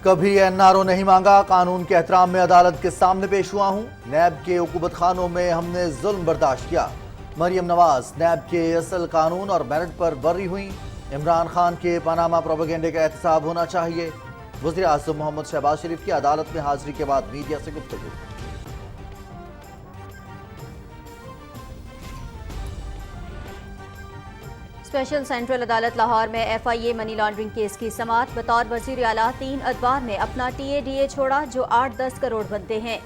کبھی N R او نہیں مانگا، قانون کے احترام میں عدالت کے سامنے پیش ہوا ہوں۔ نیب کے عقوبت خانوں میں ہم نے ظلم برداشت کیا۔ مریم نواز نیب کے اصل قانون اور میرٹ پر بری ہوئیں۔ عمران خان کے پاناما پروپیگنڈے کا احتساب ہونا چاہیے۔ وزیر اعظم محمد شہباز شریف کی عدالت میں حاضری کے بعد میڈیا سے گفتگو۔ اسپیشل سینٹرل عدالت لاہور میں ایف آئی اے منی لانڈرنگ کیس کی سماعت۔ بطور وزیر اعلیٰ 3 ادوار نے اپنا ٹی اے ڈی اے چھوڑا جو 8-10 کروڑ بنتے ہیں۔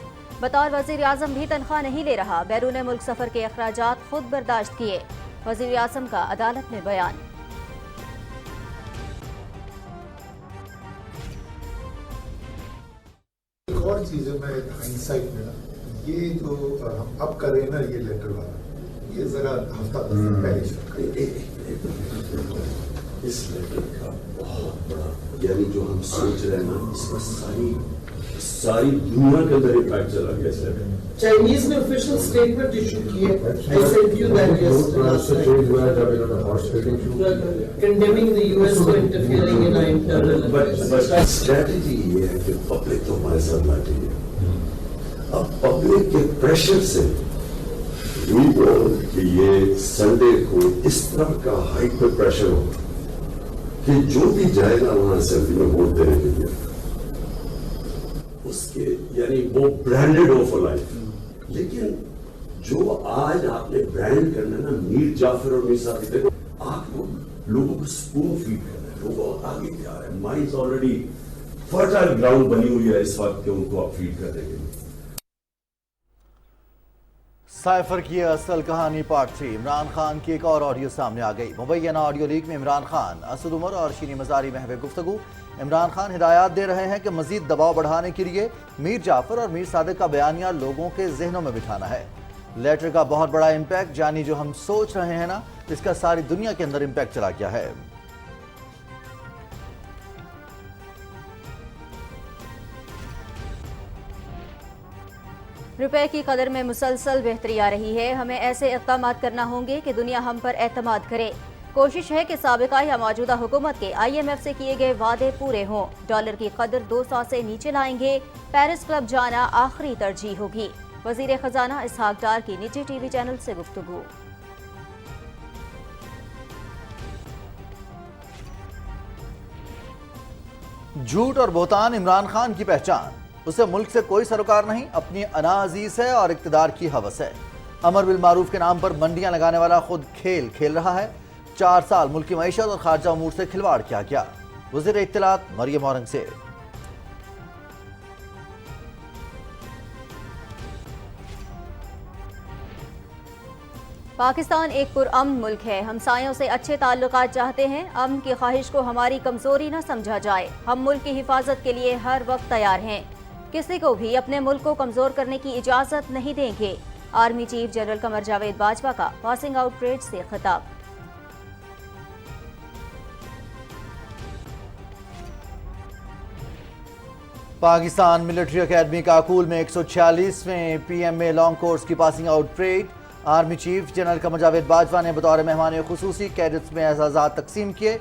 بطور وزیر اعظم بھی تنخواہ نہیں لے رہا، بیرون ملک سفر کے اخراجات خود برداشت کیے۔ وزیر اعظم کا عدالت میں بیان۔ ایک اور چیز ہے، میں ہائنڈسائٹ میں نا یہ جو ہم اب کر رہے ہیں نا یہ لیٹر والا، یہ ذرا ہفتہ 10 دن پہلے اس لیٹر کا بہت بڑا یعنی جو ہم سوچ رہے ہیں نا اس کا ساری دنیا کے اندر امپیکٹ چلا گیا اس لیٹر۔ چائنیز نے official statement issue کی ہے. I sent you that yesterday. Condemning the US for interfering in our internal affairs. But strategy یہ ہے کہ پبلک تو ہمارے ساتھ بیٹھی ہے۔ اب پبلک کے پریشر سے کہ یہ سنڈے کو اس طرح کا ہائپر پریشر ہو کہ جو بھی جائے گا وہاں اسمبلی میں ووٹ دینے کے لیے اس کے یعنی وہ برانڈیڈ ہو فار لائف۔ لیکن جو آج آپ نے برانڈ کرنا ہے نا میر جعفر اور میر صاحب، دیکھو آپ لوگوں کو سپون فیڈ کرنا ہے، لوگوں کو آگے کیا رہا ہے، مائنڈز آلریڈی فرٹائل گراؤنڈ بنی ہوئی ہے اس وقت کہ ان کو آپ فیڈ کرنے کے لیے۔ سائفر کی اصل کہانی پارٹ 3۔ عمران خان کی ایک اور آڈیو سامنے آ گئی۔ مبینہ آڈیو لیک میں عمران خان، اسد عمر اور شینی مزاری میں ہوئے گفتگو۔ عمران خان ہدایات دے رہے ہیں کہ مزید دباؤ بڑھانے کے لیے میر جعفر اور میر صادق کا بیانیہ لوگوں کے ذہنوں میں بٹھانا ہے۔ لیٹر کا بہت بڑا امپیکٹ، یعنی جو ہم سوچ رہے ہیں نا اس کا ساری دنیا کے اندر امپیکٹ چلا گیا ہے۔ روپے کی قدر میں مسلسل بہتری آ رہی ہے، ہمیں ایسے اقدامات کرنا ہوں گے کہ دنیا ہم پر اعتماد کرے۔ کوشش ہے کہ سابقہ یا موجودہ حکومت کے آئی ایم ایف سے کیے گئے وعدے پورے ہوں۔ ڈالر کی قدر 200 سے نیچے لائیں گے، پیرس کلب جانا آخری ترجیح ہوگی۔ وزیر خزانہ اسحاق ڈار کی نجی ٹی وی چینل سے گفتگو۔ جھوٹ اور بہتان عمران خان کی پہچان، اسے ملک سے کوئی سروکار نہیں، اپنی انا عزیز ہے اور اقتدار کی ہوس ہے۔ امر بالمعروف کے نام پر منڈیاں لگانے والا خود کھیل رہا ہے۔ 4 سال ملک کی معیشت اور خارجہ امور سے کھلواڑ کیا گیا۔ وزیر اطلاعات مریم اورنگزیب۔ پاکستان ایک پرامن ملک ہے، ہمسایوں سے اچھے تعلقات چاہتے ہیں۔ امن کی خواہش کو ہماری کمزوری نہ سمجھا جائے، ہم ملک کی حفاظت کے لیے ہر وقت تیار ہیں، کسی کو بھی اپنے ملک کو کمزور کرنے کی اجازت نہیں دیں گے۔ Army chief general Qamar Javed Bajwa کا پاسنگ آؤٹ پریڈ سے خطاب۔ پاکستان ملٹری اکیڈمی کاکول میں 146ویں P M A long course کی passing out parade. Army chief general Qamar Javed Bajwa نے بطور مہمان خصوصی کیڈٹس میں اعزازات تقسیم کیے۔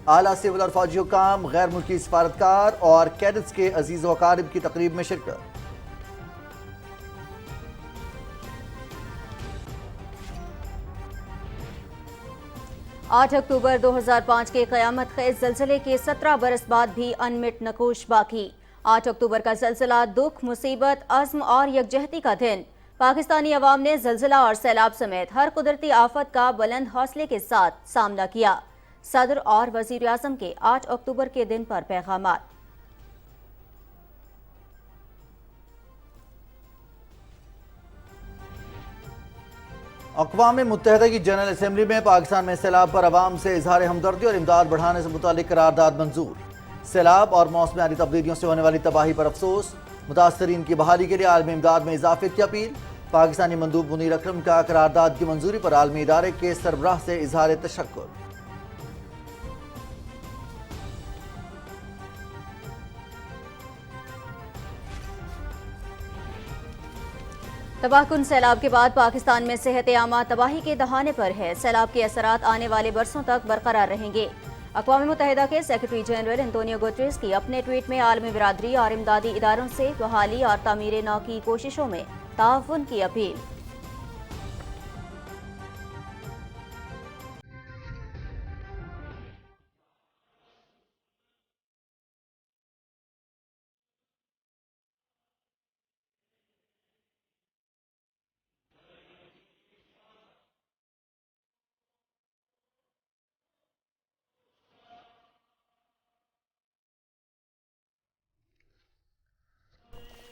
اعلیٰ سول اور فوجی حکام، غیر ملکی سفارتکار اور کیڈٹس کے عزیز و اقارب کی تقریب میں شرکت۔ 8 اکتوبر 2005 کے قیامت خیز زلزلے کے 17 برس بعد بھی انمٹ نقوش باقی۔ 8 اکتوبر کا زلزلہ دکھ، مصیبت، عزم اور یکجہتی کا دن۔ پاکستانی عوام نے زلزلہ اور سیلاب سمیت ہر قدرتی آفت کا بلند حوصلے کے ساتھ سامنا کیا۔ صدر اور وزیر اعظم کے 8 اکتوبر کے دن پر پیغامات۔ اقوام متحدہ کی جنرل اسمبلی میں پاکستان میں سیلاب پر عوام سے اظہار ہمدردی اور امداد بڑھانے سے متعلق قرارداد منظور۔ سیلاب اور موسمیاتی تبدیلیوں سے ہونے والی تباہی پر افسوس، متاثرین کی بحالی کے لیے عالمی امداد میں اضافے کی اپیل۔ پاکستانی مندوب منیر اکرم کا قرارداد کی منظوری پر عالمی ادارے کے سربراہ سے اظہار تشکر۔ تباہ کن سیلاب کے بعد پاکستان میں صحت عامہ تباہی کے دہانے پر ہے۔ سیلاب کے اثرات آنے والے برسوں تک برقرار رہیں گے۔ अक़वाम मुत्तहिदा के सेक्रेटरी जनरल एंटोनियो गुटेरेस की अपने ट्वीट में आलमी बिरादरी और इमदादी इदारों से बहाली और तामीर नौ की कोशिशों में ताउन की अपील।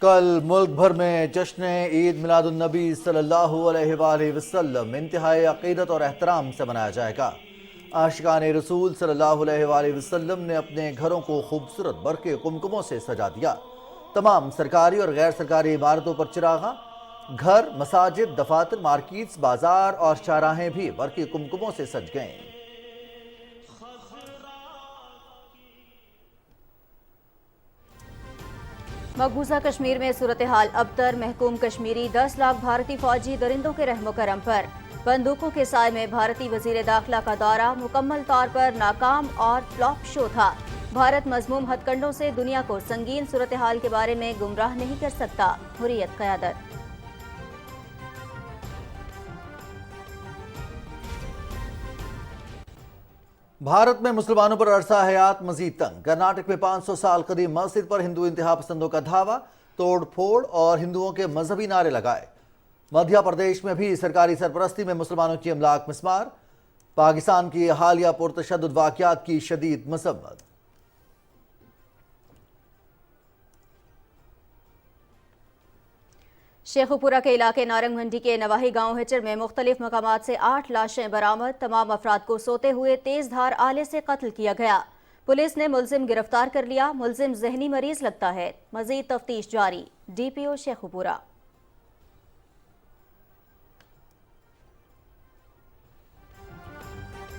कल मुल्क भर में जश्न ईद मिलादुन्नबी सल्लल्लाहु अलैहि वसल्लम इंतहाई अक़ीदत और एहतराम से मनाया जाएगा। आशिकान रसूल सल्लल्लाहु अलैहि वसल्लम ने अपने घरों को खूबसूरत बरक़े कुमकुमों से सजा दिया। तमाम सरकारी और गैर सरकारी इमारतों पर चिरागा, घर, मसाजिद, दफातर, मार्केट्स, बाजार और चौराहें भी बरक़े कुमकुमों से सज गए। मकबूजा कश्मीर में सूरत हाल अबतर, महकूम कश्मीरी 10 लाख भारतीय फौजी दरिंदों के रहमो करम पर। बंदूकों के साए में भारतीय वजीर दाखिला का दौरा मुकम्मल तौर पर नाकाम और फ्लॉप शो था। भारत मजमूम हथकंडों से दुनिया को संगीन सूरत हाल के बारे में गुमराह नहीं कर सकता। हुर्रियत क़यादत। भारत में मुसलमानों पर अरसा हयात मजीद तंग। कर्नाटक में 500 साल कदीम मस्जिद पर हिंदू इंतहा पसंदों का धावा, तोड़ फोड़ और हिंदुओं के मजहबी नारे लगाए। मध्य प्रदेश में भी सरकारी सरपरस्ती में मुसलमानों की अमलाक मिसमार। पाकिस्तान की हालिया पुरतशद्दुद वाक़यात की शदीद मसम्मत। शेखुपुरा के इलाके नारंग मंडी के नवाही गांव हिचर में मुख्तलिफ मकामात से 8 लाशें बरामद। तमाम अफराद को सोते हुए तेज धार आले से कत्ल किया गया। पुलिस ने मुलजिम गिरफ्तार कर लिया। मुलजिम जहनी मरीज लगता है। मजीद तफ्तीश जारी। DPO शेखुपुरा।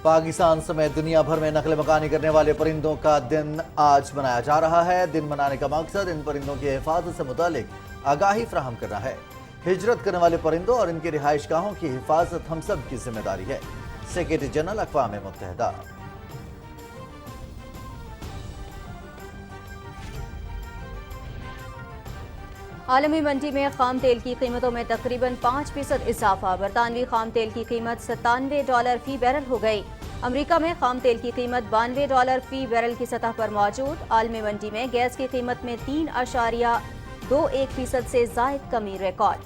पाकिस्तान समेत दुनिया भर में नकल मकानी करने वाले परिंदों का दिन आज मनाया जा रहा है। दिन मनाने का मकसद इन परिंदों की हिफाजत से मुतालिक आगाही फ्राहम करना है। हिजरत करने वाले परिंदों और इनकी रिहाइश गाहों की हिफाजत हम सब की जिम्मेदारी है। सेक्रेटरी जनरल अक़वाम मुत्तहिदा। आलमी मंडी में खाम तेल की कीमतों में तकरीबन 5% इजाफा। बरतानवी खाम तेल की कीमत $97 फी बैरल हो गई। अमरीका में खाम तेल की कीमत $92 फी बैरल की सतह पर मौजूद। आलमी मंडी में गैस की कीमत में 3.21% से जायद कमी रिकॉर्ड।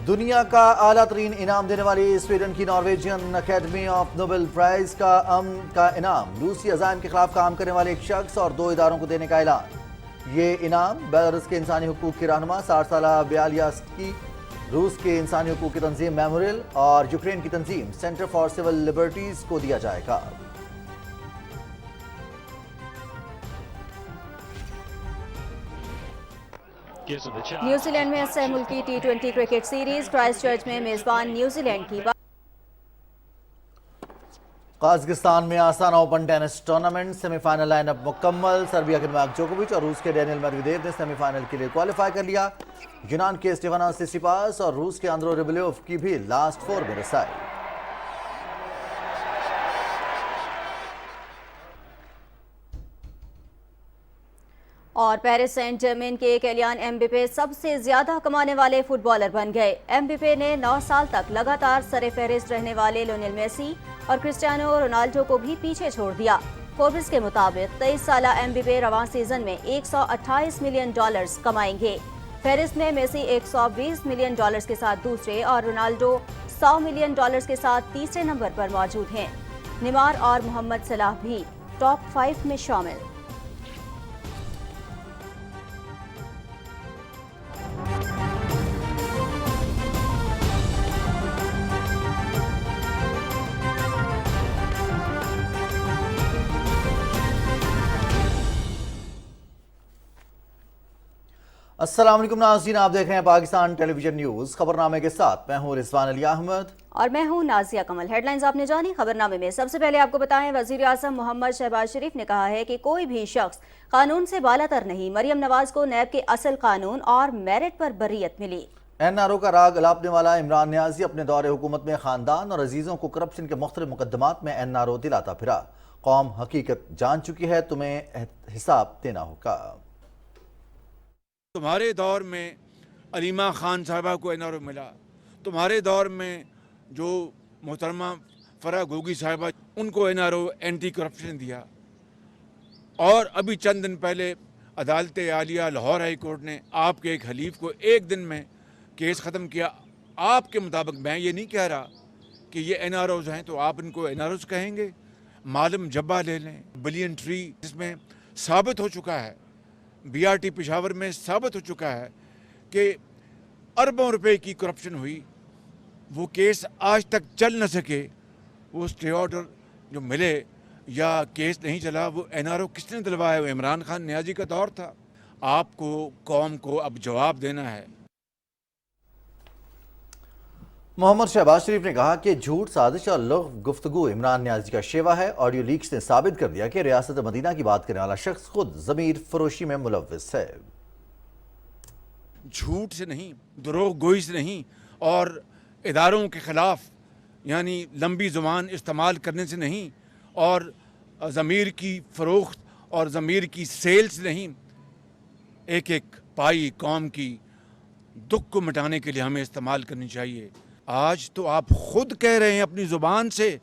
दुनिया का आला तरीन इनाम देने वाली स्वीडन की Norwegian academy of Nobel prize का इनाम रूसी अज़ाइम के खिलाफ काम करने वाले एक शख्स और 2 इदारों को देने का ऐलान। ये इनाम बेलारूस के इंसानी हुकूक की रहनुमा 60 साला ब्यालियास्की, रूस के इंसानी हुकूक की तंजीम मेमोरियल और यूक्रेन की तंजीम सेंटर फॉर सिविल लिबर्टीज को दिया जाएगा। न्यूजीलैंड में सह मुल्की T20 क्रिकेट सीरीज क्राइस्टचर्च में मेजबान न्यूजीलैंड की। कजाकिस्तान में Astana Open tennis tournament semifinal lineup मुकम्मल। सर्बिया के नोवाक जोकोविच और रूस के डेनियल मेदवेदेव ने सेमीफाइनल के लिए क्वालिफाई कर लिया। यूनान के स्टेफानोस सिसिपास और रूस के आंद्रे रुबलेव की भी लास्ट 4 में रसाई। और पेरिस सेंट जर्मेन के किलियन एम्बाप्पे सबसे ज्यादा कमाने वाले फुटबॉलर बन गए। एम्बाप्पे ने 9 साल तक लगातार सरफहरिस्त रहने वाले लियोनेल मेसी और क्रिस्टियानो रोनाल्डो को भी पीछे छोड़ दिया। फोर्ब्स के मुताबिक 23 साला एम्बाप्पे रवां सीजन में $128 मिलियन कमाएंगे। फेरिस्त में मेसी $120 मिलियन के साथ दूसरे और रोनाल्डो $100 मिलियन के साथ तीसरे नंबर पर मौजूद हैं। नेमार और मोहम्मद सलाह भी टॉप 5 में शामिल। अस्सलाम वालेकुम नाज़रीन, आप देख रहे हैं पाकिस्तान टेलीविजन न्यूज। खबरनामे के साथ मैं हूं रिजवान अली अहमद और मैं हूं नाजिया कमल। हेडलाइंस आपने जानी। खबरनामे में सबसे पहले आपको बताएं, वजीर आज़म मोहम्मद शहबाज शरीफ ने कहा है कि कोई भी शख्स कानून से बालातर नहीं। मरियम नवाज को नैब के असल कानून और मेरिट पर बर्रियत मिली। این آر او کا راگ الاپنے والا عمران نیازی اپنے دور حکومت میں خاندان اور عزیزوں کو کرپشن کے مختلف مقدمات میں این آر او دلاتا پھرا۔ قوم حقیقت جان چکی ہے، تمہیں حساب دینا ہوگا۔ تمہارے دور میں علیمہ خان صاحبہ کو این آر او ملا، تمہارے دور میں جو محترمہ فرح گوگی صاحبہ ان کو N R O anti corruption دیا، اور ابھی چند دن پہلے عدالت عالیہ لاہور ہائی کورٹ نے آپ کے ایک حلیف کو ایک دن میں کیس ختم کیا۔ آپ کے مطابق میں یہ نہیں کہہ رہا کہ یہ این آر اوز ہیں تو آپ ان کو این آر اوز کہیں گے۔ معلم جبہ لے لیں، بلین ٹری، جس میں ثابت ہو چکا ہے، بی آر ٹی پشاور میں ثابت ہو چکا ہے کہ اربوں روپے کی کرپشن ہوئی، وہ کیس آج تک چل نہ سکے، وہ اسٹے آرڈر جو ملے یا کیس نہیں چلا، وہ این آر او کس نے دلوایا؟ وہ عمران خان نیازی کا دور تھا۔ آپ کو قوم کو اب جواب دینا ہے۔ محمد شہباز شریف نے کہا کہ جھوٹ، سازش اور لغو گفتگو عمران نیازی کا شیوا ہے۔ آڈیو لیکس نے ثابت کر دیا کہ ریاست مدینہ کی بات کرنے والا شخص خود ضمیر فروشی میں ملوث ہے۔ جھوٹ سے نہیں، دروغ گوئی سے نہیں، اور اداروں کے خلاف یعنی لمبی زبان استعمال کرنے سے نہیں، اور ضمیر کی فروخت اور ضمیر کی سیل سے نہیں، ایک ایک پائی قوم کی دکھ کو مٹانے کے لیے ہمیں استعمال کرنی چاہیے۔ آج تو آپ خود کہہ رہے ہیں اپنی زبان سے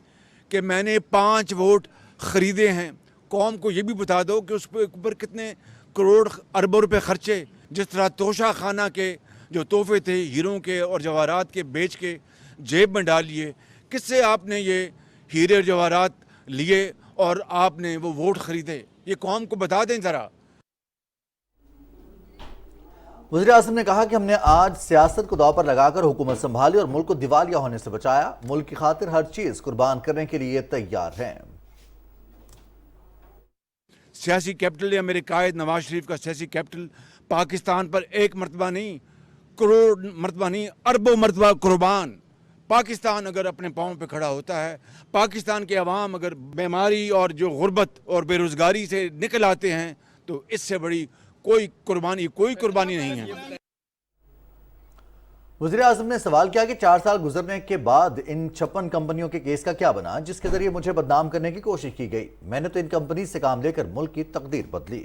کہ میں نے 5 ووٹ خریدے ہیں۔ قوم کو یہ بھی بتا دو کہ اس کے اوپر کتنے کروڑ اربوں روپے خرچے، جس طرح توشہ خانہ کے جو تحفے تھے ہیروں کے اور جواہرات کے بیچ کے جیب میں ڈال لیے، کس سے آپ نے یہ ہیرے اور جواہرات لیے اور آپ نے وہ ووٹ خریدے؟ یہ قوم کو بتا دیں ذرا۔ وزیر اعظم نے کہا کہ ہم نے آج سیاست کو داؤ پر لگا کر حکومت سنبھالی اور ملک کو دیوالیہ ہونے سے بچایا۔ ملک کی خاطر ہر چیز قربان کرنے کے لیے تیار ہیں۔ سیاسی کیپٹل یا میرے قائد نواز شریف کا سیاسی کیپٹل پاکستان پر ایک مرتبہ نہیں، کروڑ مرتبہ نہیں، اربوں مرتبہ قربان۔ پاکستان اگر اپنے پاؤں پہ کھڑا ہوتا ہے، پاکستان کے عوام اگر بیماری اور جو غربت اور بے روزگاری سے نکل آتے ہیں، تو اس سے بڑی کوئی قربانی نہیں ہے۔ وزیر اعظم نے سوال کیا کہ 4 سال گزرنے کے بعد ان 56 کمپنیوں کے کیس کا کیا بنا جس کے ذریعے مجھے بدنام کرنے کی کوشش کی گئی؟ میں نے تو ان کمپنی سے کام لے کر ملک کی تقدیر بدلی۔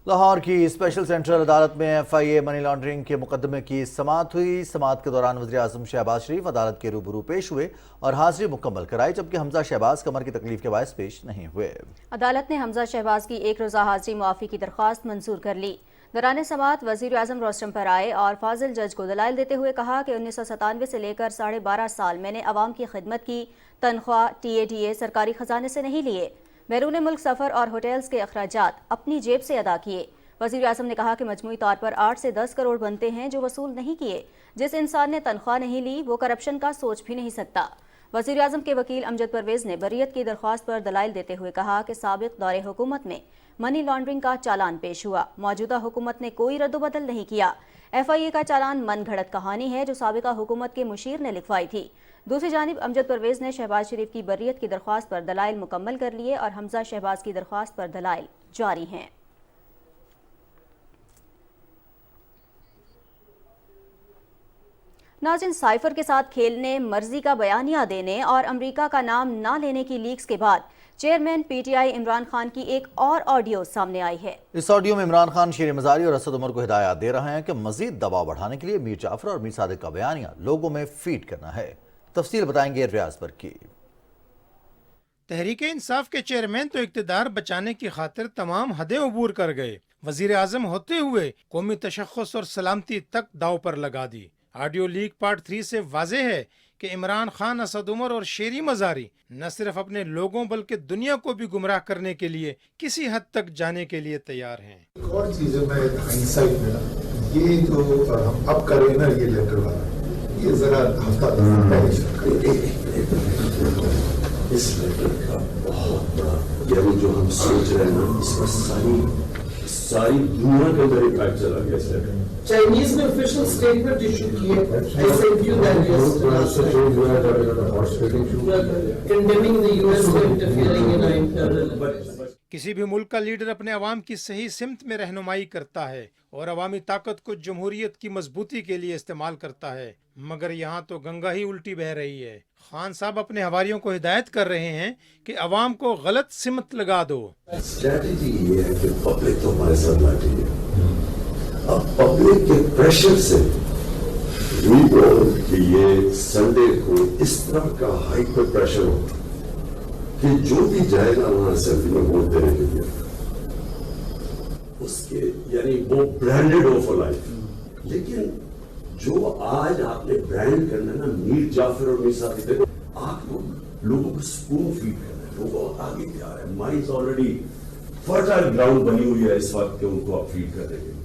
لاہور کی اسپیشل سینٹرل عدالت میں ایف آئی اے منی لانڈرنگ کے مقدمے کی سماعت ہوئی۔ سماعت کے دوران وزیر اعظم شہباز شریف عدالت کے روبرو پیش ہوئے اور حاضری مکمل کرائی، جبکہ حمزہ شہباز کمر کی تکلیف کے باعث پیش نہیں ہوئے۔ عدالت نے حمزہ شہباز کی 1 روزہ حاضری معافی کی درخواست منظور کر لی۔ دوران سماعت وزیر اعظم روسٹم پر آئے اور فاضل جج کو دلائل دیتے ہوئے کہا کہ 1997 سے لے کر 12.5 سال میں نے عوام کی خدمت کی، تنخواہ TADA سرکاری خزانے سے نہیں لیے، بیرون ملک سفر اور ہوٹلز کے اخراجات اپنی جیب سے ادا کیے۔ وزیر اعظم نے کہا کہ مجموعی طور پر 8 سے 10 کروڑ بنتے ہیں جو وصول نہیں کیے۔ جس انسان نے تنخواہ نہیں لی وہ کرپشن کا سوچ بھی نہیں سکتا۔ وزیر اعظم کے وکیل امجد پرویز نے بریت کی درخواست پر دلائل دیتے ہوئے کہا کہ سابق دور حکومت میں منی لانڈرنگ کا چالان پیش ہوا، موجودہ حکومت نے کوئی رد و بدل نہیں کیا۔ FIA کا چالان من گھڑت کہانی ہے جو سابقہ حکومت کے مشیر نے لکھوائی تھی۔ دوسری جانب امجد پرویز نے شہباز شریف کی بریت کی درخواست پر دلائل مکمل کر لیے اور حمزہ شہباز کی درخواست پر دلائل جاری ہیں۔ ناظرین، سائفر کے ساتھ کھیلنے، مرضی کا بیانیہ دینے اور امریکہ کا نام نہ لینے کی لیکس کے بعد چیئرمین PTI عمران خان کی ایک اور آڈیو سامنے آئی ہے۔ اس آڈیو میں عمران خان شیر مزاری اور اسد عمر کو ہدایات دے رہے ہیں کہ مزید دباؤ بڑھانے کے لیے میر جعفر اور میر صادق کا بیانیہ لوگوں میں فیڈ کرنا ہے۔ تفصیل بتائیں گے ریاض برکی۔ تحریک انصاف کے چیئرمین تو اقتدار بچانے کی خاطر تمام حدیں عبور کر گئے، وزیر اعظم ہوتے ہوئے قومی تشخص اور سلامتی تک داؤ پر لگا دی۔ آڈیو لیک پارٹ 3 سے واضح ہے کہ عمران خان، اسد عمر اور شیری مزاری نہ صرف اپنے لوگوں بلکہ دنیا کو بھی گمراہ کرنے کے لیے کسی حد تک جانے کے لیے تیار ہیں۔ ایک اور چیز ہے، میں ہائنڈسائٹ میں نا یہ جو ہم اب کر رہے ہیں نا یہ لیٹر والا، یہ ذرا ہفتہ اس لیٹر کا بہت بڑا یعنی جو ہم سوچ رہے ہیں نا اس کا ساری دنیا کے اندر امپیکٹ چلا گیا اس لیٹر۔ Chinese نے official statement issue کی ہے. I sent you that yesterday. Condemning the US for interfering in our internal affairs. किसी भी मुल्क का लीडर अपने अवाम की सही सिमत में रहनुमाई करता है और अवामी ताकत को जमहूरियत की मजबूती के लिए इस्तेमाल करता है, मगर यहाँ तो गंगा ही उल्टी बह रही है। खान साहब अपने हवारियों को हिदायत कर रहे हैं कि अवाम को गलत सिमत लगा दो। स्ट्रैटेजी ये है कि पब्लिक तो हमारे साथ बैठी है, अब पब्लिक के प्रेशर से कि ये संडे को इस तरह का हाइपर प्रेशर हो कि जो भी जाएगा वहां असेंबली में वोट देने के लिए उसके यानी वो ब्रांडेड हो फॉर लाइफ। लेकिन जो आज आपने ब्रांड करना ना मीर जाफर और मीर साथी, देखो आप लोगों को स्पून फीड करना है, लोगों आगे क्या है, माइंड ऑलरेडी फर्टाइल ग्राउंड बनी हुई है इस वक्त के उनको आप फीड कर देंगे।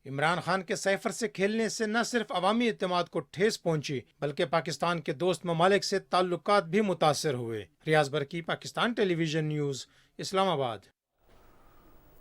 इमरान खान के सैफर से खेलने से न सिर्फ अवामी इत्तेमाद को ठेस पहुंची बल्कि पाकिस्तान के दोस्त ममालिक से ताल्लुकात भी मुतासर हुए। रियाज बरकी, पाकिस्तान टेलीविजन न्यूज़, इस्लामाबाद।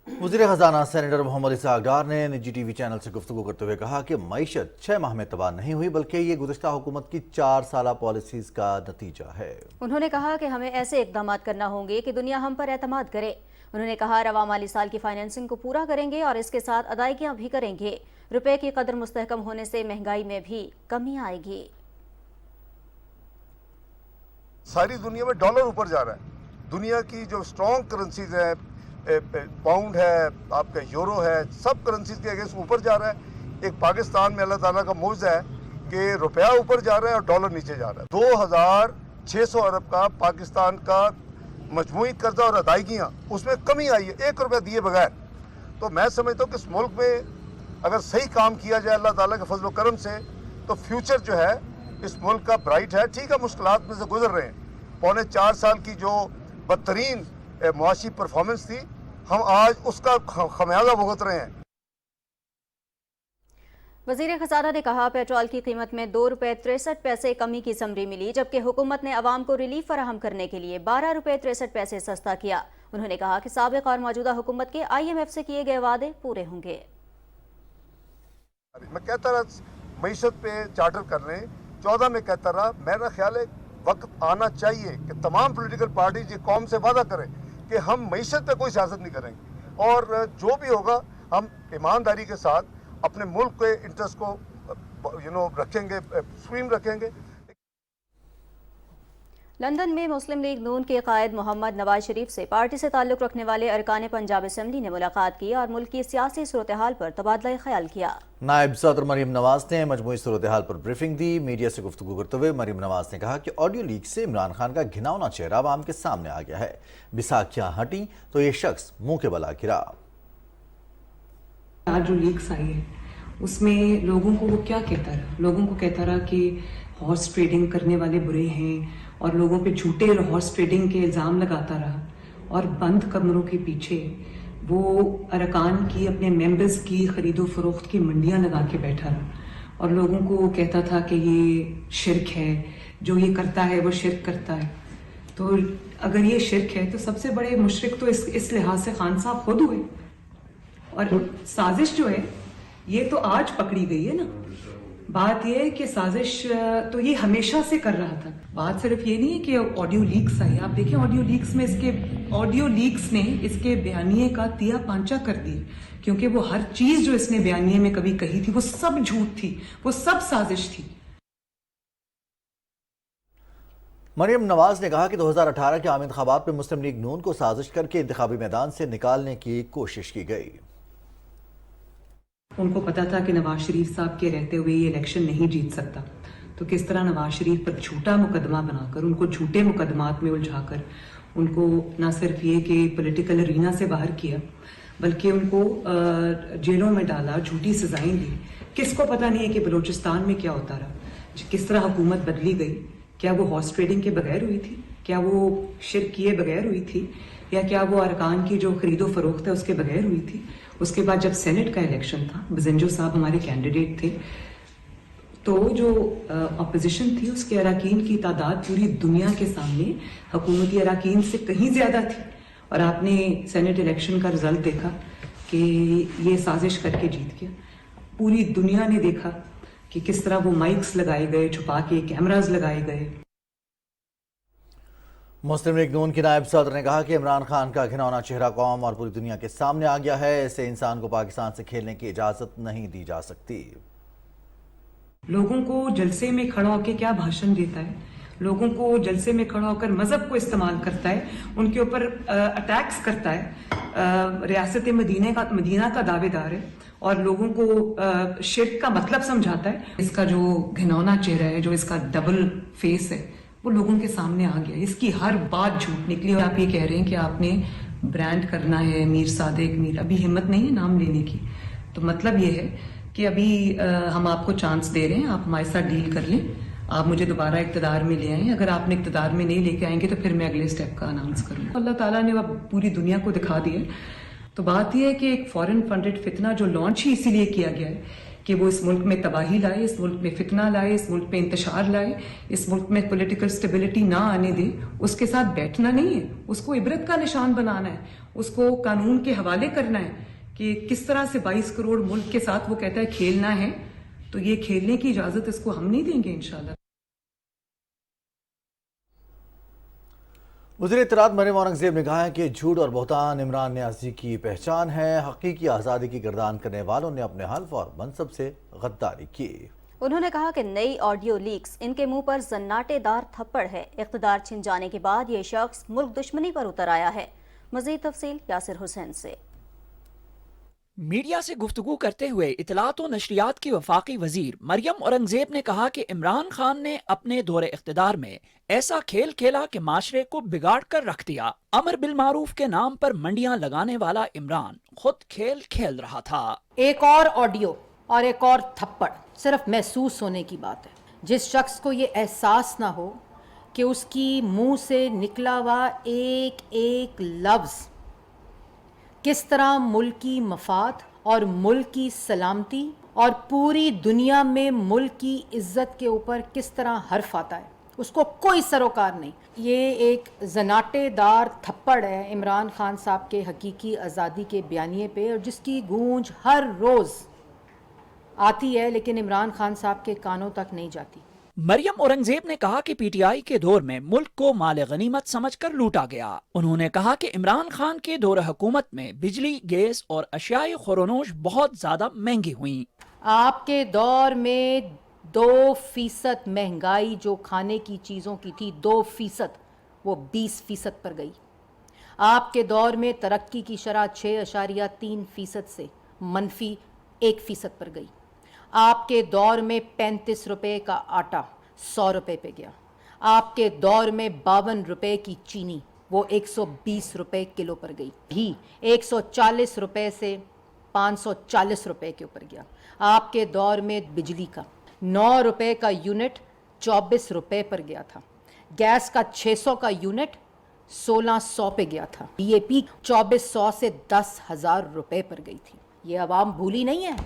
वज़ीर ख़ज़ाना सेनेटर मोहम्मद इसहाक़ डार ने निजी टीवी चैनल से गुफ्तगू करते हुए कहा कि मईशत 6 माह में तबाह नहीं हुई बल्कि ये गुज़श्ता हुकूमत की 4 साला पॉलिसीज़ का नतीजा है। उन्होंने कहा कि हमें ऐसे इक़दाम करना होंगे कि दुनिया हम पर एतमाद करे। उन्होंने कहा रवा माली साल की फाइनेंसिंग को पूरा करेंगे और इसके साथ अदायगियां भी करेंगे। रुपए की कदर मुस्तहकम होने से महंगाई में भी कमी आएगी। सारी दुनिया में डॉलर ऊपर जा रहा है, दुनिया की जो स्ट्रॉन्ग करेंसीज है, पाउंड है, आपका यूरो है, सब करेंसीज के अगेंस्ट ऊपर जा रहा है। एक पाकिस्तान में अल्लाह ताला का मौजज़ा है कि रुपया ऊपर जा रहा है और डॉलर नीचे जा रहा है। 2600 अरब का पाकिस्तान का मजमूई कर्जा और अदायगियाँ, उसमें कमी आई है 1 रुपया दिए बगैर। तो मैं समझता हूँ कि इस मुल्क में अगर सही काम किया जाए अल्लाह ताला के फजल करम से, तो फ्यूचर जो है इस मुल्क का ब्राइट है। ठीक है, मुश्किलात में से गुजर रहे हैं। पौने 4 साल की जो बदतरीन मुआशी परफॉर्मेंस थी, हम आज उसका खमियाजा भुगत रहे हैं। वज़ीर ख़ज़ाना ने कहा पेट्रोल की कीमत में 2 रुपये 63 पैसे कमी की समरी मिली, जबकि हुकूमत ने अवाम को रिलीफ फराहम करने के लिए 12 रुपये 63 पैसे सस्ता किया। उन्होंने कहा कि साबिक़ और मौजूदा हुकूमत के IMF से किए गए वादे पूरे होंगे। मैं कहता रहा मईशत पे चार्टर कर लें, 14 में कहता रहा, मेरा ख्याल है वक्त आना चाहिए कि तमाम पॉलिटिकल पार्टीज ये कौम से वादा करें कि हम मईशत पे कोई सियासत नहीं करेंगे और जो भी होगा हम ईमानदारी के साथ अपने मुल्क के इंटरेस्ट को रखेंगे, सुप्रीम रखेंगे। लंदन में मुस्लिम लीग नून के कायद मोहम्मद नवाज शरीफ से पार्टी से ताल्लुक़ रखने वाले अरकान पंजाब असम्बली ने मुलाकात की और मुल्क की सियासी सूरत हाल पर तबादला ख्याल किया। नायब सदर मरीम नवाज ने मजमूई सूरत हाल पर ब्रीफिंग दी। मीडिया से गुफ्तगू करते हुए मरीम नवाज ने कहा कि ऑडियो लीक से इमरान खान का घिनौना चेहरा आवाम के सामने आ गया है। बिसाखियां हटी तो ये शख्स मुंह के बल गिरा। आज जो लीक्स आई है उसमें लोगों को वो क्या कहता रहा, लोगों को कहता रहा कि हॉर्स ट्रेडिंग करने वाले बुरे हैं और लोगों पे झूठे हॉर्स ट्रेडिंग के इल्ज़ाम लगाता रहा और बंद कमरों के पीछे वो अरकान की, अपने मेंबर्स की खरीदो फरोख्त की मंडियां लगा के बैठा रहा और लोगों को कहता था कि ये शिरक है, जो ये करता है वो शिरक करता है। तो अगर ये शिरक है तो सबसे बड़े मुशरिक तो इस लिहाज से खान साहब खुद हुए और साजिश जो है ये तो आज पकड़ी गई है ना। बात ये है कि साजिश तो ये हमेशा से कर रहा था। बात सिर्फ ये नहीं है कि ऑडियो लीक्स आई, आप देखें ऑडियो लीक्स ने इसके बयानिए का तिया पांचा कर दी, क्योंकि वो हर चीज जो इसने बयानिए में कभी कही थी वो सब झूठ थी, वो सब साजिश थी। मरियम नवाज ने कहा कि 2018 के आम इंतखाबात में मुस्लिम लीग नून को साजिश करके इंतखाबी मैदान से निकालने की कोशिश की गई। उनको पता था कि नवाज शरीफ साहब के रहते हुए ये इलेक्शन नहीं जीत सकता, तो किस तरह नवाज शरीफ पर झूठा मुकदमा बनाकर, उनको झूठे मुकदमात में उलझाकर उनको न सिर्फ ये कि पॉलिटिकल अरीना से बाहर किया बल्कि उनको जेलों में डाला, झूठी सजाएं दी। किसको पता नहीं है कि बलूचिस्तान में क्या होता रहा, किस तरह हुकूमत बदली गई। क्या वो हॉर्स ट्रेडिंग के बगैर हुई थी, क्या वो शिरक किए बगैर हुई थी, या क्या वो अरकान की जो खरीदो फरोख्त है उसके बगैर हुई थी। उसके बाद जब सेनेट का इलेक्शन था, बजेंजो साहब हमारे कैंडिडेट थे, तो जो अपोजिशन थी उसके अरकान की तादाद पूरी दुनिया के सामने हुकूमती अरकान से कहीं ज्यादा थी और आपने सेनेट इलेक्शन का रिजल्ट देखा कि ये साजिश करके जीत गया। पूरी दुनिया ने देखा कि किस तरह वो माइक्स लगाए गए, छुपा के कैमरास लगाए गए। मुस्लिम लीग नून के नायब सदर ने कहा कि इमरान खान का घिनौना चेहरा कौम और पूरी दुनिया के सामने आ गया है। ऐसे इंसान को पाकिस्तान से खेलने की इजाजत नहीं दी जा सकती। लोगों को जलसे में खड़ा होकर क्या भाषण देता है, लोगों को जलसे में खड़ा होकर मजहब को इस्तेमाल करता है, उनके ऊपर अटैक्स करता है, रियासत मदीना का दावेदार है और लोगों को शिर्क का मतलब समझाता है। इसका जो घिनौना चेहरा है, जो इसका डबल फेस है, वो लोगों के सामने आ गया। इसकी हर बात झूठ निकली। और आप ये कह रहे हैं कि आपने ब्रांड करना है मीर सादिक, मीर, अभी हिम्मत नहीं है नाम लेने की। तो मतलब ये है कि अभी हम आपको चांस दे रहे हैं, आप हमारे साथ डील कर लें, आप मुझे दोबारा इक़्तिदार में ले आएं। अगर आपने इक़्तिदार में नहीं लेके आएंगे तो फिर मैं अगले स्टेप का अनाउंस करूँगा। अल्लाह ताला ने अब पूरी दुनिया को दिखा दिया। तो बात यह है कि एक फॉरेन फंडेड फितना जो लॉन्च ही इसीलिए किया गया है कि वो इस मुल्क में तबाही लाए, इस मुल्क में फितना लाए, इस मुल्क में इंतशार लाए, इस मुल्क में पॉलिटिकल स्टेबिलिटी ना आने दे, उसके साथ बैठना नहीं है, उसको इबरत का निशान बनाना है, उसको कानून के हवाले करना है कि किस तरह से 22 करोड़ मुल्क के साथ वो कहता है खेलना है। तो ये खेलने की इजाजत इसको हम नहीं देंगे इंशाल्लाह। वज़ीर इत्तलाआत मरियम औरंगज़ेब ने कहा है कि झूठ और बहतान इमरान नियाज़ी की पहचान है। हकीकी आज़ादी की गर्दान करने वालों ने अपने हल्फ और मनसब से गद्दारी की। उन्होंने कहा कि नई ऑडियो लीक्स इनके मुंह पर जन्नाटेदार थप्पड़ है। इख्तिदार छिन जाने के बाद ये शख्स मुल्क दुश्मनी पर उतर आया है। मज़ीद तफसील यासिर हुसैन से। मीडिया से गुफ्तगू करते हुए इत्तलाआत और नशरियात की वफाकी वजीर मरियम औरंगजेब ने कहा कि इमरान खान ने अपने दौरे इख्तिदार में ऐसा खेल खेला कि माशरे को बिगाड़ कर रख दिया। अमर बिल मारूफ के नाम पर मंडियां लगाने वाला इमरान खुद खेल खेल रहा था। एक और ऑडियो और एक और थप्पड़ सिर्फ महसूस होने की बात है। जिस शख्स को ये एहसास ना हो कि उसकी मुंह से निकला हुआ एक एक लफ्ज़ किस तरह मुल्क की मफाद और मुल्क की सलामती और पूरी दुनिया में मुल्क की इज्जत के ऊपर किस तरह हर्फ आता है, उसको कोई सरोकार नहीं। ये एक जनाटेदार थप्पड़ है इमरान खान साहब के हकीकी आज़ादी के बयानिए पे, और जिसकी गूंज हर रोज़ आती है लेकिन इमरान खान साहब के कानों तक नहीं जाती। मरियम औरंगजेब ने कहा कि पीटीआई के दौर में मुल्क को माल गनीमत समझकर लूटा गया। उन्होंने कहा कि इमरान खान के दौर हुकूमत में बिजली, गैस और अशियाई खुरोनोश बहुत ज्यादा महंगी हुई। आपके दौर में 2% महंगाई जो खाने की चीज़ों की थी 2%, वो 20% पर गई। आपके दौर में तरक्की की शरह 6.3% से मनफी 1% पर गई। आपके दौर में 35 रुपए का आटा 100 रुपए पे गया। आपके दौर में 52 रुपए की चीनी वो 120 रुपए किलो पर गई। घी 140 रुपए से 540 रुपए के ऊपर गया। आपके दौर में बिजली का 9 रुपए का यूनिट 24 रुपए पर गया था। गैस का 600 का यूनिट 1600 पे गया था। DAP 2400 से 10,000 रुपए पर गई थी। ये अवाम भूली नहीं है।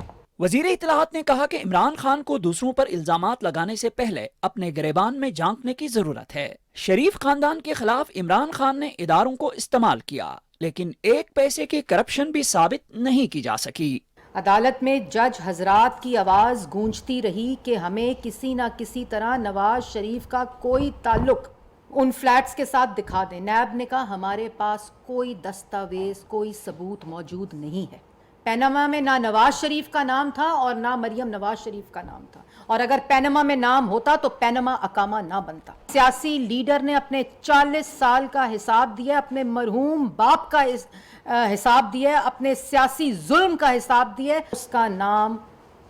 वजीर इत्तलाआत ने कहा कि इमरान खान को दूसरों पर इल्जामात लगाने से पहले अपने गिरेबान में झांकने की जरूरत है। शरीफ खानदान के खिलाफ इमरान खान ने इदारों को इस्तेमाल किया, लेकिन एक पैसे की करप्शन भी साबित नहीं की जा सकी। अदालत में जज हजरात की आवाज गूंजती रही कि हमें किसी न किसी तरह नवाज शरीफ का कोई ताल्लुक उन फ्लैट्स के साथ दिखा दें। नैब ने कहा हमारे पास कोई दस्तावेज, कोई सबूत मौजूद नहीं है। पैनामा में ना नवाज शरीफ का नाम था और ना मरियम नवाज शरीफ का नाम था, और अगर पैनामा में नाम होता तो पैनामा अकामा ना बनता। सियासी लीडर ने अपने 40 साल का हिसाब दिया, अपने मरहूम बाप का हिसाब दिया, अपने सियासी जुल्म का हिसाब दिया। उसका नाम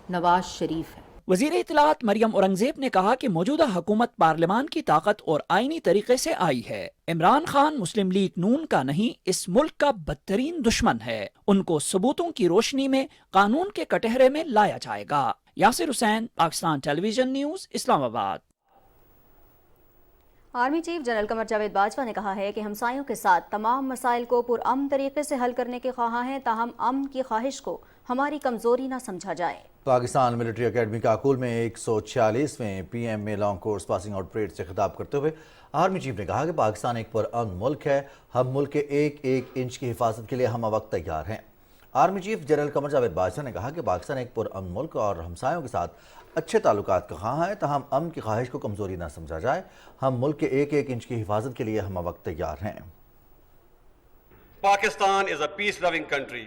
नवाज शरीफ है। वजीर इत्तलाआत मरियम औरंगजेब ने कहा कि मौजूदा हुकूमत पार्लियामान की ताकत और आईनी तरीके से आई है। इमरान खान मुस्लिम लीग नून का नहीं, इस मुल्क का बदतरीन दुश्मन है। उनको सबूतों की रोशनी में कानून के कटहरे में लाया जाएगा। Yasir Hussain, Pakistan television news, Islamabad. Army chief general Qamar Javed Bajwa ने कहा है कि हमसायों के साथ तमाम मसाइल को पुरअमन तरीके से हल करने के ख्वाह हैं, ताहम अमन की ख्वाहिश को हमारी कमजोरी न समझा जाए। पाकिस्तान मिलिट्री अकेडमी काकुल में 146वें PM में long course passing out parade से खिताब करते हुए आर्मी चीफ ने कहा कि पाकिस्तान एक पुरअमन मुल्क है। हम मुल्क के एक एक इंच की हिफाजत के लिए हम वक्त तैयार हैं। Army chief general Qamar Javed Bajwa ने कहा कि पाकिस्तान एक पुरअमन मुल्क और हमसायों के साथ اچھے تعلقات کا خواہاں ہیں، تاہم امن کی خواہش کو کمزوری نہ سمجھا جائے۔ ہم ملک کے ایک ایک انچ کی حفاظت کے لیے ہم وقت تیار ہیں۔ Pakistan is a peace-loving country.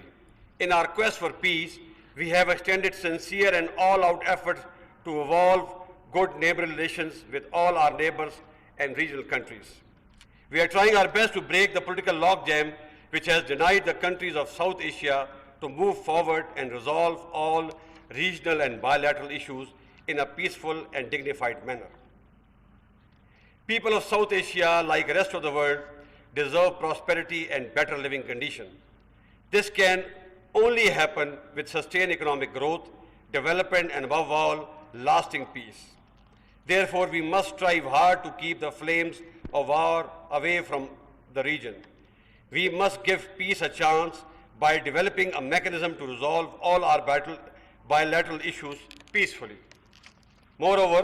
In our quest for peace, we have extended sincere and all-out efforts to evolve good neighborly relations with all our neighbors and regional countries. We are trying our best to break the political logjam which has denied the countries of South Asia to move forward and resolve all regional and bilateral issues in a peaceful and dignified manner. People of South Asia, like the rest of the world, deserve prosperity and better living conditions. This can only happen with sustained economic growth, development, and above all, lasting peace. Therefore, we must strive hard to keep the flames of war away from the region. We must give peace a chance by developing a mechanism to resolve all our bilateral issues peacefully. Moreover,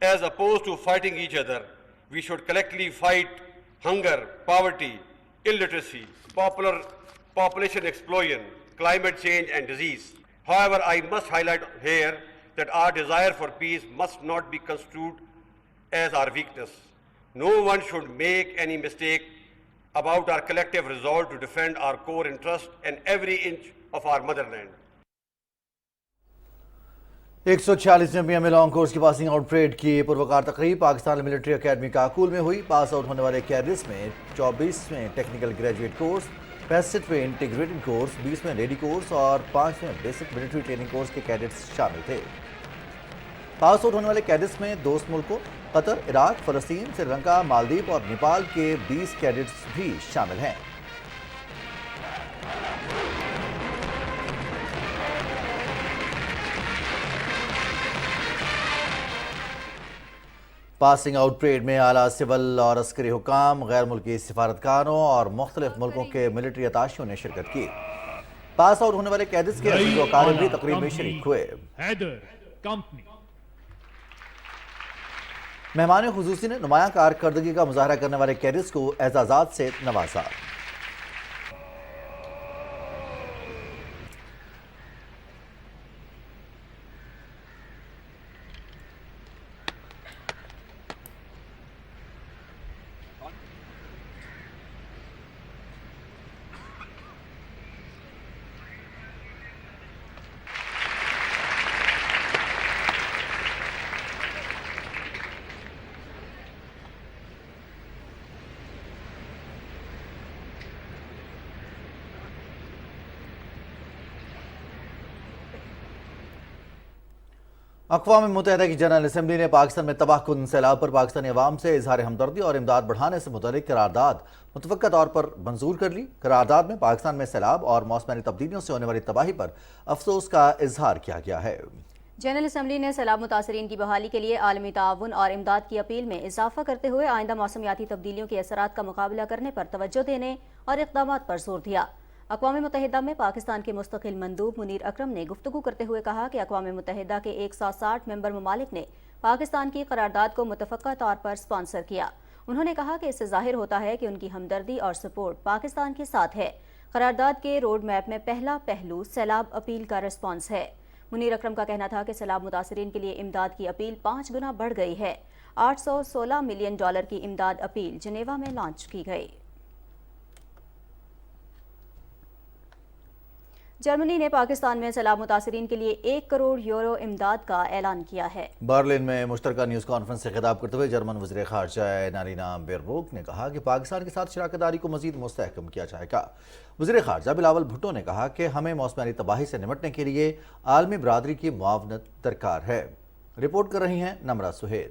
as opposed to fighting each other, we should collectively fight hunger, poverty, illiteracy, population explosion, climate change, and disease. However, I must highlight here that our desire for peace must not be construed as our weakness. No one should make any mistake about our collective resolve to defend our core interest and every inch of our motherland. 146ویں BMA long course کی passing out parade کی پروکار تقریب Pakistan military academy Kakul میں ہوئی۔ Pass out ہونے والے cadets میں 24ویں technical graduate course, 65ویں انٹیگریٹڈ کورس، 20ویں لیڈی کورس اور 5ویں بیسک ملٹری ٹریننگ کورس کے کیڈٹس شامل تھے۔ پاس آؤٹ ہونے والے کیڈٹس میں دوست ملکوں قطر، عراق، فلسطین، سری لنکا، مالدیپ اور نیپال کے 20 کیڈٹس بھی شامل ہیں۔ پاسنگ آؤٹ پریڈ میں اعلیٰ سول اور عسکری حکام، غیر ملکی سفارتکاروں اور مختلف ملکوں کے ملٹری اتاشیوں نے شرکت کی۔ پاس آؤٹ ہونے والے کیڈٹس کے عزیز و اقارب بھی تقریب میں شریک ہوئے۔ مہمان خصوصی نے نمایاں کارکردگی کا مظاہرہ کرنے والے کیڈٹس کو اعزازات سے نوازا۔ اقوام متحدہ کی جنرل اسمبلی نے پاکستان میں تباہ کن سیلاب پر پاکستانی عوام سے اظہار ہمدردی اور امداد بڑھانے سے متعلق قرارداد متفقہ طور پر منظور کر لی۔ قرارداد میں پاکستان میں سیلاب اور موسمیاتی تبدیلیوں سے ہونے والی تباہی پر افسوس کا اظہار کیا گیا ہے۔ جنرل اسمبلی نے سیلاب متاثرین کی بحالی کے لیے عالمی تعاون اور امداد کی اپیل میں اضافہ کرتے ہوئے آئندہ موسمیاتی تبدیلیوں کے اثرات کا مقابلہ کرنے پر توجہ دینے اور اقدامات پر زور دیا۔ اقوام متحدہ میں پاکستان کے مستقل مندوب منیر اکرم نے گفتگو کرتے ہوئے کہا کہ اقوام متحدہ کے 160 ممبر ممالک نے پاکستان کی قرارداد کو متفقہ طور پر سپانسر کیا۔ انہوں نے کہا کہ اس سے ظاہر ہوتا ہے کہ ان کی ہمدردی اور سپورٹ پاکستان کے ساتھ ہے۔ قرارداد کے روڈ میپ میں پہلا پہلو سیلاب اپیل کا رسپانس ہے۔ منیر اکرم کا کہنا تھا کہ سیلاب متاثرین کے لیے امداد کی اپیل 5 گنا بڑھ گئی ہے۔ $816 ملین کی امداد اپیل جنیوا میں لانچ کی گئی۔ جرمنی نے پاکستان میں سیلاب متاثرین کے لیے 1 کروڑ یورو امداد کا اعلان کیا ہے۔ برلن میں مشترکہ نیوز کانفرنس سے خطاب کرتے ہوئے جرمن وزیر خارجہ انالینا بیئربوک نے کہا کہ پاکستان کے ساتھ شراکت داری کو مزید مستحکم کیا جائے گا۔ وزیر خارجہ بلاول بھٹو نے کہا کہ ہمیں موسمیاتی تباہی سے نمٹنے کے لیے عالمی برادری کی معاونت درکار ہے۔ رپورٹ کر رہی ہیں نمرہ سہیل۔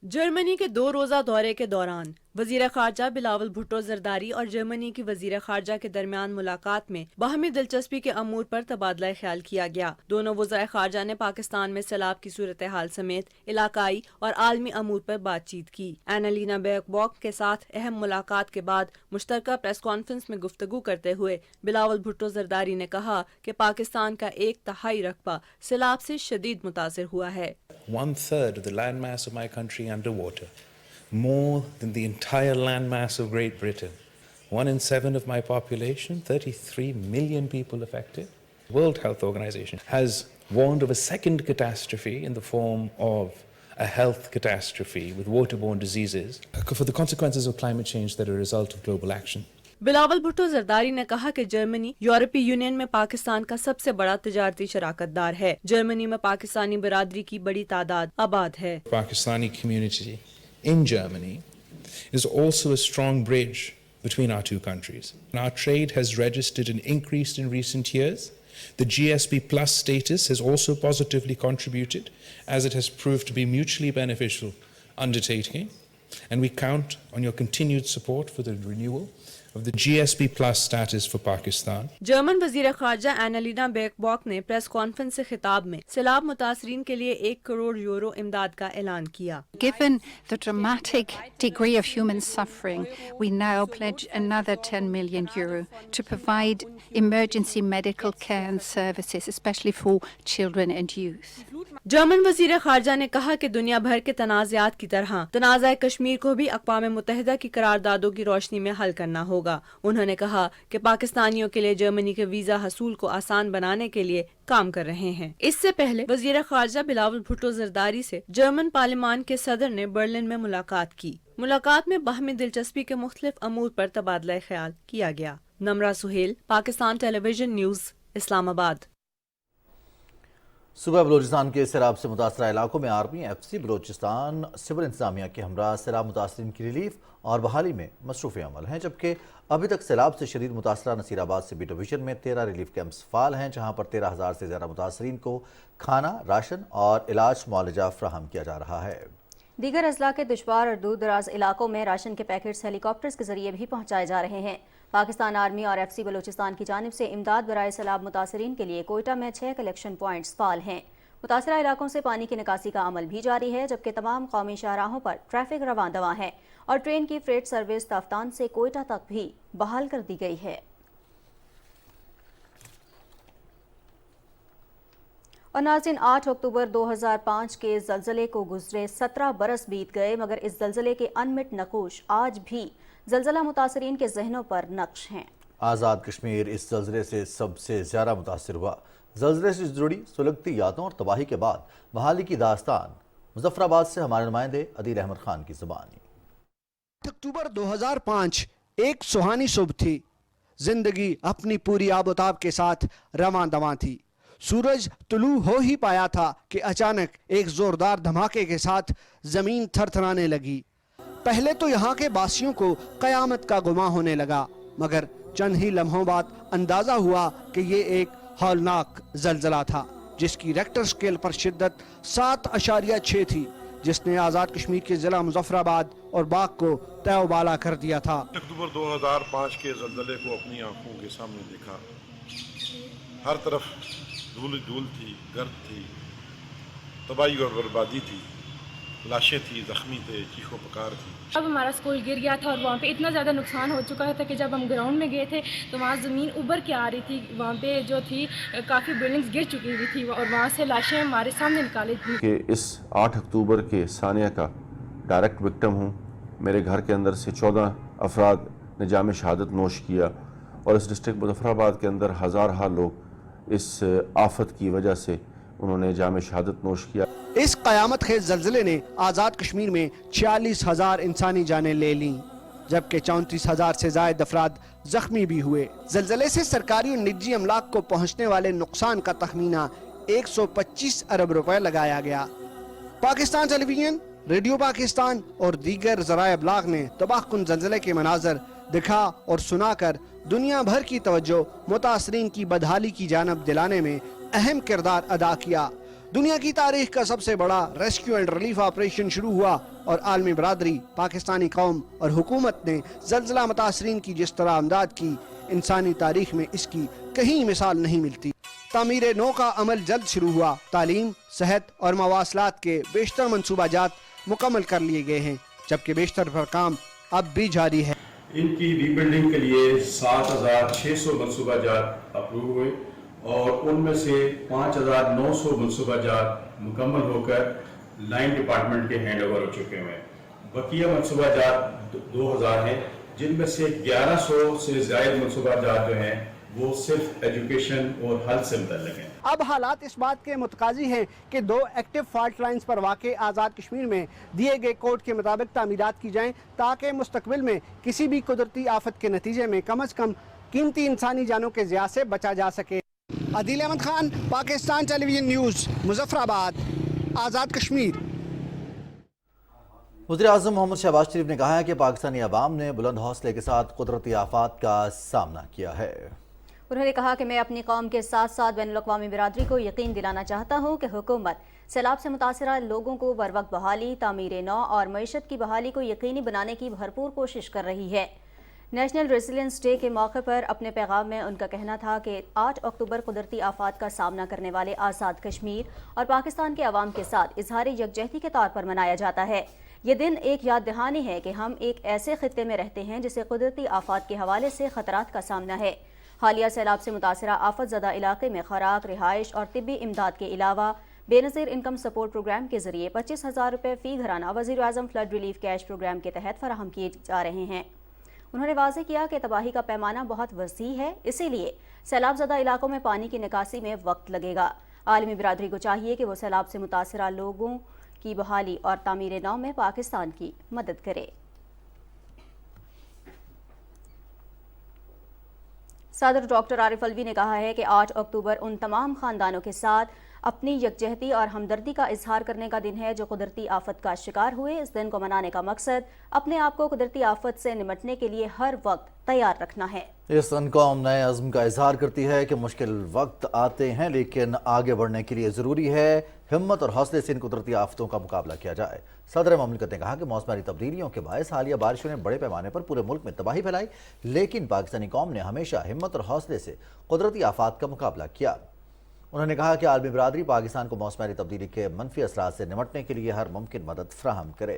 جرمنی کے 2 روزہ دورے کے دوران وزیر خارجہ بلاول بھٹو زرداری اور جرمنی کی وزیر خارجہ کے درمیان ملاقات میں باہمی دلچسپی کے امور پر تبادلہ خیال کیا گیا۔ دونوں وزراء خارجہ نے پاکستان میں سیلاب کی صورتحال سمیت علاقائی اور عالمی امور پر بات چیت کی۔ انالینا بیئربوک کے ساتھ اہم ملاقات کے بعد مشترکہ پریس کانفرنس میں گفتگو کرتے ہوئے بلاول بھٹو زرداری نے کہا کہ پاکستان کا 1/3 رقبہ سیلاب سے شدید متاثر ہوا ہے۔ 1/3 of the landmass of my country underwater, more than the entire landmass of Great Britain. 1 in 7 of my population, 33 million people affected. World Health Organization has warned of a second catastrophe in the form of a health catastrophe with waterborne diseases for the consequences of climate change that are a result of global action. Bilawal Bhutto Zardari ने कहा कि Germany यूरोपीय union में पाकिस्तान का सबसे बड़ा तिजारती शराकत दार है। जर्मनी में पाकिस्तानी बिरादरी की बड़ी तादाद आबाद है। Pakistani community in Germany is also a strong bridge between our two countries. Our trade has registered an increase in recent years. The GSP Plus status has also positively contributed, as it has proved to be mutually beneficial undertaking, and we count on your continued support for the renewal of the GSP Plus status for Pakistan. German वजीर खारजा एनालिना बेकबॉक ने press conference से खिताब में सैलाब मुतासरीन के लिए 1 crore euro इमदाद का ऐलान किया। Given the dramatic degree of human suffering, we now pledge another 10 million euro to provide emergency medical care and services, especially for children and youth. German वजीर खारजा ने कहा कि दुनिया भर के तनाज़ात की तरह तनाज़ा कश्मीर को भी अक़वाम मुत्तहिदा की करारदादों की रोशनी में हल करना होगा। उन्होंने कहा कि पाकिस्तानियों के लिए जर्मनी के वीज़ा हसूल को आसान बनाने के लिए काम कर रहे हैं। इससे पहले वजीर खारजा बिलावल भुट्टो जरदारी से जर्मन पार्लियामान के सदर ने बर्लिन में मुलाकात की। मुलाकात में बाहमी दिलचस्पी के मुख्तलिफ अमूर पर तबादला ख्याल किया गया। Namra Suhail, Pakistan television news, Islamabad. सुबह बलूचिस्तान के सैलाब से मुतासरा इलाकों में आर्मी, FC, बलूचिस्तान सिविल इंतजामिया के हमरा सैलाब मुतासरीन की रिलीफ और बहाली में मसरूफ़ अमल हैं, जबकि अभी तक सैलाब से शदीद मुतासरा नसीराबाद से बी डिवीज़न में 13 रिलीफ कैंप्स फ़ाल हैं, जहाँ पर 13,000 से ज़्यादा मुतासरीन को खाना, राशन और इलाज मुआलजा फ़राहम किया जा रहा है। दीगर अजला के दुश्वार और दूर दराज इलाकों में राशन के पैकेट्स हेलीकॉप्टर्स के जरिए भी पहुँचाए जा रहे हैं। पाकिस्तान आर्मी और FC बलूचिस्तान की जानिब से इमदाद बराए सैलाब मुतासरीन के लिए कोयटा में 6 कलेक्शन पॉइंट्स फ़ाल हैं। मुतासरा इलाकों से पानी की निकासी का अमल भी जारी है, जबकि तमाम कौमी शाहराहों पर ट्रैफिक रवां दवा है और ट्रेन की फ्रेट सर्विस तफ्तान से कोयटा तक भी बहाल कर दी गई है। और नाज़रीन, 8 अक्टूबर 2005 के ज़लज़ले को गुजरे 17 बरस बीत गए, मगर इस ज़लज़ले के अनमिट नकूश आज भी ज़लज़ला मुतासरीन के जहनों पर नक्श हैं। आज़ाद कश्मीर इस ज़लज़ले से सबसे ज़्यादा मुतासर हुआ। ज़लज़ले से जुड़ी सुलगती यादों और तबाही के बाद बहाली की दास्तान, मुज़फ़्फ़राबाद से हमारे नुमाइंदे अदील अहमद खान की ज़ुबानी। 8 अक्टूबर 2005 एक सुहानी सुबह थी। जिंदगी अपनी पूरी आबोताब के साथ रवां दवां थी। सूरज तुलू हो ही पाया था कि अचानक एक जोरदार धमाके के साथ जमीन थरथराने लगी। पहले तो यहाँ के बासियों को कयामत का गुमा होने लगा, मगर चंद ही लम्हों बाद अंदाजा हुआ कि ये एक हौलनाक जलजला था, जिसकी रेक्टर स्केल पर शिद्दत 7.6 थी, जिसने आज़ाद कश्मीर के ज़िला मुज़फ़्फ़राबाद और बाग को तैबाला कर दिया था। अक्टूबर 2005 के जलजले को अपनी आंखों के सामने देखा। हर तरफ धूल धूल थी, गर्द थी, तबाही और बर्बादी थी, लाशें थी, जख्मी थे, चीखों पुकार थी। अब हमारा स्कूल गिर गया था और वहाँ पे इतना ज़्यादा नुकसान हो चुका था कि जब हम ग्राउंड में गए थे तो वहाँ ज़मीन उभर के आ रही थी। वहाँ पे जो थी काफ़ी बिल्डिंग्स गिर चुकी हुई थी और वहाँ से लाशें हमारे सामने निकाली थी। कि इस 8 अक्टूबर के सानिया का डायरेक्ट विक्टिम हूँ। मेरे घर के अंदर से 14 अफराद ने जाम शहादत नोश किया और इस डिस्ट्रिक्ट मुज़फ़्फ़राबाद के अंदर हज़ारहा लोग इस आफत की वजह से उन्होंने जाम शहादत नोश किया। इस क़यामत खेज़ ज़लज़ले ने आज़ाद कश्मीर में 46,000 इंसानी जानें ले लीं, जबकि 34,000 से ज़ायद अफराद जख्मी भी हुए। ज़लज़ले से सरकारी और निजी अमलाक को पहुँचने वाले नुकसान का तखमीना 125 अरब रुपए लगाया गया। पाकिस्तान टेलीविजन, रेडियो पाकिस्तान और दीगर ज़राए अबलाग ने तबाहकुन ज़लज़ले के मनाज़र दिखा और सुनाकर दुनिया भर की तवज्जो मुतासरीन की बदहाली की जानब दिलाने में अहम किरदार अदा किया। दुनिया की तारीख का सबसे बड़ा रेस्क्यू एंड रिलीफ ऑपरेशन शुरू हुआ और आलमी बरादरी, पाकिस्तानी कौम और हुकूमत ने ज़लज़ला मुतासरीन की जिस तरह अमदाद की, इंसानी तारीख में इसकी कहीं मिसाल नहीं मिलती। तामीर नौ का अमल जल्द शुरू हुआ। तालीम, सेहत और मवासलात के बेशतर मनसूबाजात मुकम्मल कर लिए गए हैं, जबकि बेशतर पर काम अब भी जारी है। इनकी रीबिल्डिंग के लिए 7,600 मनसूबाजात अप्रूव हुए और उनमें से 5,900 मनसूबाजात मुकम्मल होकर लाइन डिपार्टमेंट के हैंड ओवर हो चुके हैं। बकिया मनसूबाजात 2,000 हैं, जिनमें से 1100 से ज़ायद मनसूबाजात जो हैं वो सिर्फ एजुकेशन और हेल्थ से मुतल्लिक हैं। अब हालात इस बात के मुतकाजी हैं कि 2 एक्टिव फॉल्ट लाइंस पर वाक़े आज़ाद कश्मीर में दिए गए कोड के मुताबिक तामीरात की जाएं ताकि मुस्तकबिल में किसी भी कुदरती आफत के नतीजे में कम अज़ कम कीमती इंसानी जानों के ज़िया से बचा जा सके। Adil Ahmad Khan, Pakistan television news, Muzaffarabad, Azad Kashmir. वज़ीर-ए-आज़म मोहम्मद शहबाज शरीफ ने कहा है कि पाकिस्तानी अवाम ने बुलंद हौसले के साथ कुदरती आफात का सामना किया है। उन्होंने कहा कि मैं अपनी कौम के साथ साथ बैनुल-अक़वामी बिरादरी को यकीन दिलाना चाहता हूँ कि हुकूमत सैलाब से मुतासरा लोगों को बरवक्त बहाली, तामीर नौ और मईशत की बहाली को यकीनी बनाने की भरपूर कोशिश कर रही है। नेशनल रेजिलियंस डे के मौके पर अपने पैगाम में उनका कहना था कि 8 अक्टूबर कुदरती आफात का सामना करने वाले आज़ाद कश्मीर और पाकिस्तान के अवाम के साथ इजहार यकजहती के तौर पर मनाया जाता है। ये दिन एक याद दहानी है कि हम एक ऐसे खित्ते में रहते हैं जिसे कुदरती आफात के हवाले से खतरात का सामना है। हालिया सैलाब से मुतासरा आफत ज़दा इलाके में खुराक, रिहाइश और तिब्बी इमदाद के अलावा बेनज़ीर इनकम सपोर्ट प्रोग्राम के जरिए 25,000 रुपये फ़ी घराना वज़ीर-ए-आज़म फ्लड रिलीफ कैश प्रोग्राम के तहत फराहम किए जा रहे हैं। उन्होंने वाज़ेह किया कि तबाही का पैमाना बहुत वसी है, इसीलिए सैलाब ज़दा इलाकों में पानी की निकासी में वक्त लगेगा। आलमी बिरादरी को चाहिए कि वो सैलाब से मुतासरा लोगों की बहाली और तामीर नौ में पाकिस्तान की मदद करे। सदर डॉक्टर आरिफ अलवी ने कहा है कि 8 अक्टूबर उन तमाम खानदानों के साथ अपनी यकजहती और हमदर्दी का इजहार करने का दिन है जो कुदरती आफत का शिकार हुए। इस दिन को मनाने का मकसद अपने आप को कुदरती आफत से निमटने के लिए हर वक्त तैयार रखना है। इस दिन कौम नए अज़्म का इजहार करती है कि मुश्किल वक्त आते हैं लेकिन आगे बढ़ने के लिए ज़रूरी है हिम्मत और हौसले से इन कुदरती आफतों का मुकाबला किया जाए। सदर ममलिकत ने कहा कि मौसमी तब्दीलियों के बायस हालिया बारिशों ने बड़े पैमाने पर पूरे मुल्क में तबाही फैलाई, लेकिन पाकिस्तानी कौम ने हमेशा हिम्मत और हौसले से कुदरती आफात का मुकाबला किया। उन्होंने कहा कि आलमी बिरादरी पाकिस्तान को मौसमी तब्दीली के मनफी असरात से निमटने के लिए हर मुमकिन मदद फराहम करे।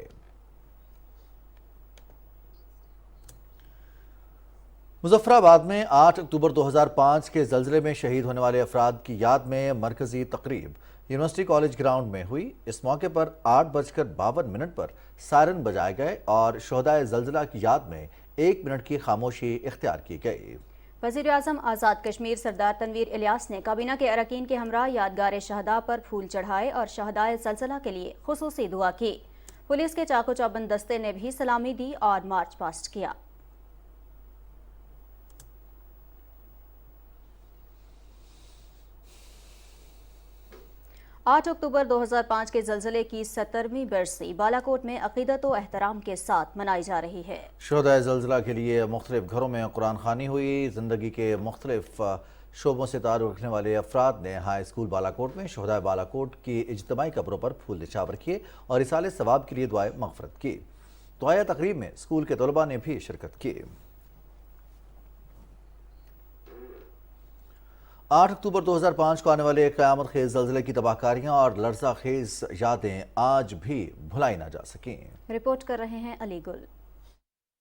मुजफ्फराबाद में 8 अक्टूबर 2005 के ज़लज़ले में शहीद होने वाले अफराद की याद में मरकजी तकरीब यूनिवर्सिटी कॉलेज ग्राउंड में हुई। इस मौके पर 8:52 पर सायरन बजाए गए और शोहदाए ज़लज़ला की याद में 1 मिनट की खामोशी इख्तियार की गई। वज़ीर-ए-आज़म आज़ाद कश्मीर सरदार तनवीर इलियास ने काबीना के अरकान के हमरा यादगार शहदा पर फूल चढ़ाए और शहदाए ज़लज़ला के लिए खुसूसी दुआ की। पुलिस के चाको चौबंद दस्ते ने भी सलामी दी और मार्च पास्ट किया। आठ अक्टूबर 2005 के ज़लज़ले की 70वीं बरसी बालाकोट में अक़ीदत व एहतराम के साथ मनाई जा रही है। शोहदाए ज़लज़ला के लिए मुख्तलिफ घरों में कुरान ख़वानी हुई। ज़िंदगी के मुख्तलिफ शोबों से ताल्लुक़ रखने वाले अफराद ने हाई स्कूल बालाकोट में शोहदाए बालाकोट की इज्तिमाई कब्रों पर फूल निछावर किए और इसाले सवाब के लिए दुआए मग़फ़िरत की। दुआया तक़रीब में स्कूल के तलबा ने भी शिरकत की। 8 अक्टूबर 2005 को आने वाले क़यामत खेज़ ज़लज़ले की तबाहकारियाँ और लर्ज़ा खेज़ यादें आज भी भुलाई ना जा सकें। रिपोर्ट कर रहे हैं अली गुल।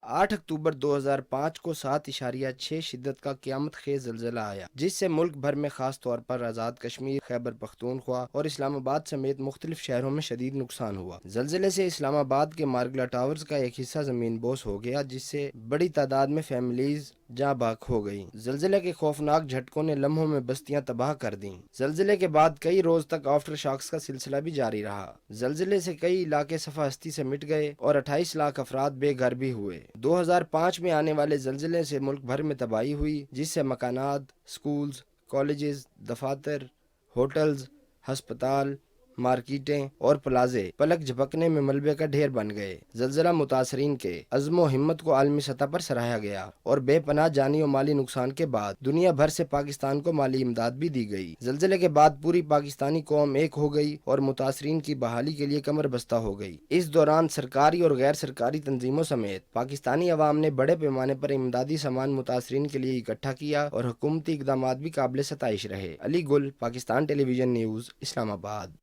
8 अक्टूबर 2005 को 7.6 शिद्दत का क़यामत खेज़ ज़लज़ला आया, जिससे मुल्क भर में ख़ास तौर पर आज़ाद कश्मीर, खैबर पख्तूनख्वा और इस्लामाबाद समेत मुख्तलिफ शहरों में शदीद नुकसान हुआ। ज़लज़ले से इस्लामाबाद के मार्गला टावर्स का एक हिस्सा ज़मीन बोस हो गया, जिससे बड़ी तादाद में फैमिलीज जाँ बाक हो गई। ज़लज़ले के खौफनाक झटकों ने लम्हों में बस्तियां तबाह कर दी। ज़लज़ले के बाद कई रोज तक आफ्टर शॉक्स का सिलसिला भी जारी रहा। ज़लज़ले से कई इलाके सफ़ा हस्ती से मिट गए और 28 लाख अफराद बेघर भी हुए। 2005 में आने वाले ज़लज़ले से मुल्क भर में तबाही हुई, जिससे मकानात, स्कूल्स, कॉलेजेस, दफातर, होटल्स, हस्पताल, मार्केटें और प्लाजे पलक झपकने में मलबे का ढेर बन गए। ज़लज़ला मुतासरीन के अज़्म व हिम्मत को आलमी सतह पर सराहा गया और बेपनाह जानी और माली नुकसान के बाद दुनिया भर से पाकिस्तान को माली इमदाद भी दी गई। ज़लज़ले के बाद पूरी पाकिस्तानी कौम एक हो गई और मुतासरीन की बहाली के लिए कमर बस्ता हो गई। इस दौरान सरकारी और गैर सरकारी तंजीमों समेत पाकिस्तानी अवाम ने बड़े पैमाने पर इमदादी सामान मुतासरीन के लिए इकट्ठा किया और हुकूमती इक़दामात भी काबिल सताइश रहे। अली गुल, पाकिस्तान टेलीविजन न्यूज़, इस्लामाबाद।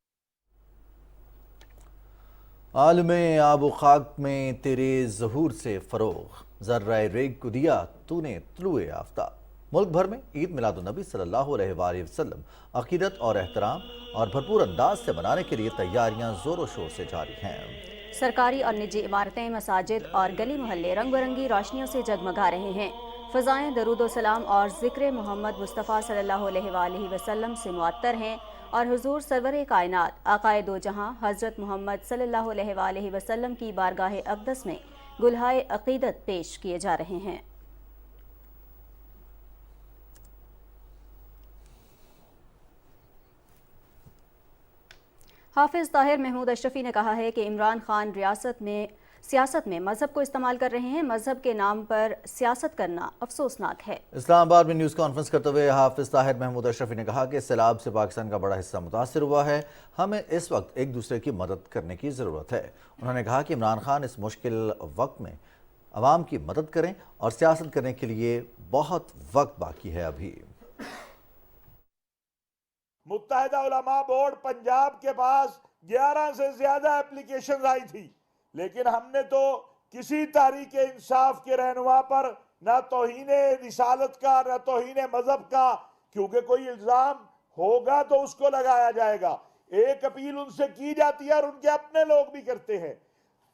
आलमे आबो खाक में तेरे ज़हूर से फ़रोग़, ज़र्राए रेग को दिया तूने तुलुए आफ्ताब। मुल्क भर में ईद मिलादुन्नबी सल्लल्लाहु अलैहि वसल्लम अक़ीदत और एहतराम और भरपूर अंदाज से मनाने के लिए तैयारियां ज़ोरों शोर से जारी हैं। सरकारी और निजी इमारतें, मसाजिद और गली मोहल्ले रंग बिरंगी रोशनियों से जगमगा रहे हैं। फ़ज़ाएँ दरूद व सलाम और ज़िक्र मोहम्मद मुस्तफ़ा सल्लल्लाहु अलैहि वसल्लम से मुअत्तर हैं और हुज़ूर सरवर कायनात आक़ाए दो जहां हज़रत मोहम्मद सल्लल्लाहु अलैहि वसल्लम की बारगाह अक़दस में गुलहाए अक़ीदत पेश किए जा रहे हैं। हाफिज़ ताहिर महमूद अशरफी ने कहा है कि इमरान खान सियासत में मजहब को इस्तेमाल कर रहे हैं। मजहब के नाम पर सियासत करना अफसोसनाक है। इस्लामाबाद में न्यूज़ कॉन्फ्रेंस करते हुए हाफिज़ ताहिर महमूद अशरफी ने कहा कि सैलाब से पाकिस्तान का बड़ा हिस्सा मुतासिर हुआ है। हमें इस वक्त एक दूसरे की मदद करने की ज़रूरत है। उन्होंने कहा कि इमरान खान इस मुश्किल वक्त में अवाम की मदद करें और सियासत करने के लिए बहुत वक्त बाकी है। अभी मुत्तहिदा उलमा बोर्ड पंजाब के पास 11 से ज्यादा एप्लीकेशन आई थी, लेकिन हमने तो किसी तारीख इंसाफ के रहनुमा पर न तौहीने रिसालत का न तौहीने मजहब का, क्योंकि कोई इल्जाम होगा तो उसको लगाया जाएगा। एक अपील उनसे की जाती है और उनके अपने लोग भी करते हैं।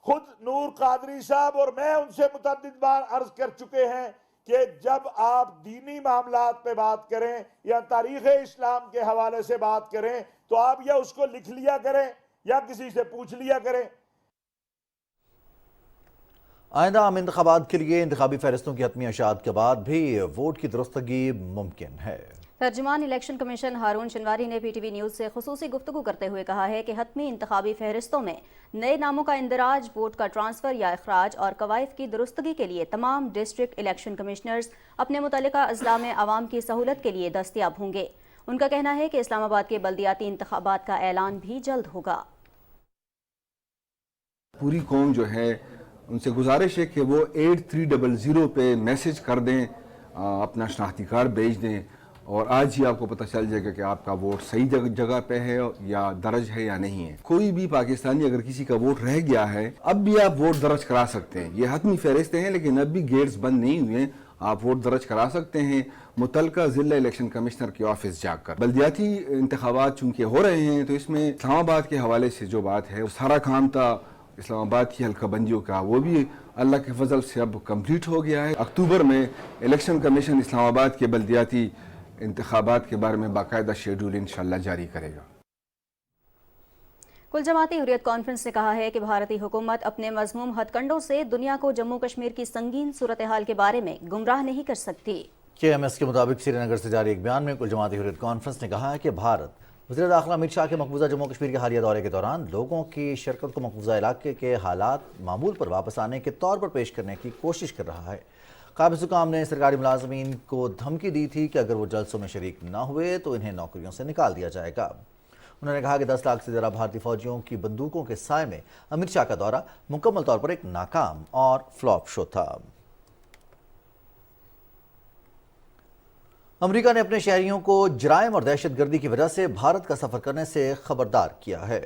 खुद नूर कादरी साहब और मैं उनसे मुतअद्दिद बार अर्ज कर चुके हैं कि जब आप दीनी मामलात पे बात करें या तारीख़ इस्लाम के हवाले से बात करें तो आप या उसको लिख लिया करें या किसी से पूछ लिया करें। आइंदा आम इंतखाबात के लिए इंतखाबी फहरिस्तों की हतमी अशात के बाद भी वोट की दुरुस्तगी मुमकिन है। तर्जुमान इलेक्शन कमीशन हारून शनवारी ने PTV न्यूज़ से खुसूसी गुफ्तगू करते हुए कहा है कि हतमी इंतखाबी फहरिस्तों में नए नामों का इंदराज, वोट का ट्रांसफ़र या अखराज और कवायद की दुरुस्तगी के लिए तमाम डिस्ट्रिक्ट इलेक्शन कमिश्नर्स अपने मुतल्लिका अजला में आवाम की सहूलत के लिए दस्तयाब होंगे। उनका कहना है कि इस्लामाबाद के बल्दियाती इंतखाबात का ऐलान भी जल्द होगा। पूरी कौम जो है उनसे गुजारिश है कि वो 8300 पे मैसेज कर दें, अपना शनाख्ती कार्ड भेज दें और आज ही आपको पता चल जाएगा कि आपका वोट सही जगह पे है या दर्ज है या नहीं है। कोई भी पाकिस्तानी अगर किसी का वोट रह गया है अब भी आप वोट दर्ज करा सकते हैं। ये हतमी फहरिस्तें हैं लेकिन अब भी गेट्स बंद नहीं हुए, आप वोट दर्ज करा सकते हैं मुतल्लिका जिला इलेक्शन कमिश्नर के ऑफिस जाकर। बल्दियाती इंतखाबात चूंकि हो रहे हैं तो इसमें इस्लामाबाद के हवाले से जो बात है सारा काम था इस्लामाबाद की हल्का बंदियों का, वो भी अल्लाह के फजल से अब कंप्लीट हो गया है। अक्टूबर में इलेक्शन कमीशन इस्लामाबाद के बल्दियाती इंतखाबात के बारे में बाकायदा शेड्यूल इंशाअल्लाह जारी करेगा। कुल जमाती हुर्रियत कॉन्फ्रेंस ने कहा है कि भारतीय हुकूमत अपने मज़मूम हथकंडों से दुनिया को जम्मू कश्मीर की संगीन सूरत हाल के बारे में गुमराह नहीं कर सकती। KMS के मुताबिक श्रीनगर से जारी एक बयान में कुल जमाती हुर्रियत कॉन्फ्रेंस ने कहा है कि भारत वज़ीर दाखिला अमित शाह के मकबूजा जम्मू कश्मीर के हालिया दौरे के दौरान लोगों की शिरकत को मकबूजा इलाके के हालात मामूल पर वापस आने के तौर पर पेश करने की कोशिश कर रहा है। काबिज़ हुकाम ने सरकारी मुलाजमीन को धमकी दी थी कि अगर वो जलसों में शरीक न हुए तो इन्हें नौकरियों से निकाल दिया जाएगा। उन्होंने कहा कि 10 लाख से ज़्यादा भारतीय फौजियों की बंदूकों के साए में अमित शाह का दौरा मुकम्मल तौर पर एक नाकाम और फ्लॉप शो था। अमेरिका ने अपने शहरियों को जराइम और दहशतगर्दी की वजह से भारत का सफर करने से खबरदार किया है।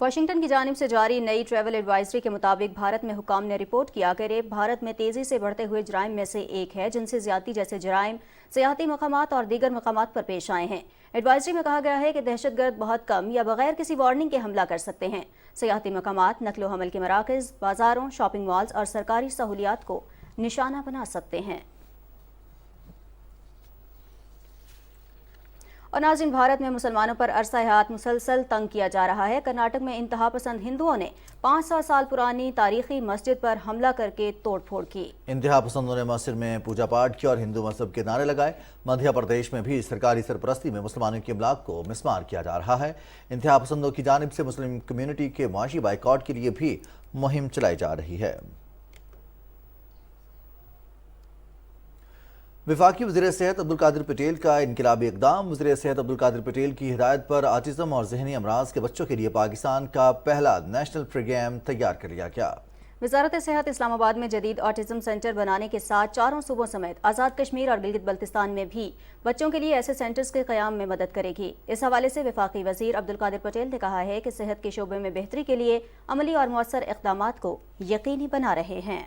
वाशिंगटन की जानिब से जारी नई ट्रैवल एडवाइजरी के मुताबिक भारत में हुकाम ने रिपोर्ट किया कि रेप भारत में तेजी से बढ़ते हुए जराइम में से एक है, जिनसे ज्यादती जैसे जराइम सियाहती मकामात और दीगर मकामात पर पेश आए हैं। एडवाइजरी में कहा गया है कि दहशतगर्द बहुत कम या बगैर किसी वार्निंग के हमला कर सकते हैं। सियाहती मकामात नकलो हमल के मराकज़, बाजारों, शॉपिंग मॉल्स और सरकारी सहूलियात को निशाना बना सकते हैं। और नाज़रीन, भारत में मुसलमानों पर अरसा हयात मुसलसल तंग किया जा रहा है। कर्नाटक में इंतहा पसंद हिंदुओं ने 500 साल पुरानी तारीखी मस्जिद पर हमला करके तोड़ फोड़ की। इंतहा पसंदों ने मस्जिद में पूजा पाठ किया और हिंदू मजहब के नारे लगाए। मध्य प्रदेश में भी सरकारी सरपरस्ती में मुसलमानों के इमलाक को मिसमार किया जा रहा है। इंतहा पसंदों की जानिब से मुस्लिम कम्युनिटी के मुआशी बाइकआउट के लिए भी मुहिम चलाई जा रही है। वफाकी वज़ीर सेहत अब्दुल कादिर पटेल का इनकलाबी इक़दाम। वज़ीर सेहत अब्दुल कादिर पटेल की हिदायत पर ऑटिज़म और ज़हनी अमराज के बच्चों के लिए पाकिस्तान का पहला नेशनल प्रोग्राम तैयार कर लिया गया। वज़ारत सेहत इस्लामाबाद में जदीद ऑटिज़म सेंटर बनाने के साथ चारों सूबों समेत आज़ाद कश्मीर और गिलगित बल्तिस्तान में भी बच्चों के लिए ऐसे सेंटर्स के क़याम में मदद करेगी। इस हवाले से वफाकी वज़ीर अब्दुल कादिर पटेल ने कहा है कि सेहत के शोबे में बेहतरी के लिए अमली और मौसर इक़दामात को यकीनी बना रहे हैं।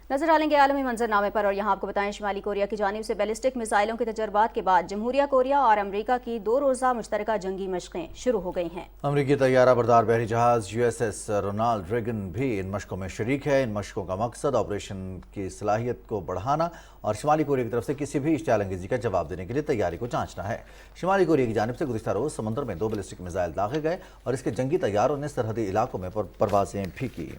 नजर डालेंगे आलमी मंजरनामे पर और यहाँ आपको बताएं शुमाली कोरिया की जानिब से बैलिस्टिक मिसाइलों के तजर्बात के बाद जमहूरिया कोरिया और अमरीका की 2 रोज़ा मुश्तरका जंगी मशकें शुरू हो गई हैं। अमरीकी तैयारा बरदार बहरी जहाज USS रोनाल्ड रेगन भी इन मशकों में शरीक है। इन मशकों का मकसद ऑपरेशन की सलाहियत को बढ़ाना और शुमाली कोरिया की तरफ से किसी भी इश्तियाल अंगेजी का जवाब देने के लिए तैयारी को जांचना है। शुमाली कोरिया की जानिब से गुज़िश्ता रोज़ समंदर में 2 बैलिस्टिक मिसाइल दागे गए और इसके जंगी तैयारों ने सरहदी इलाकों में परवाजें भी की।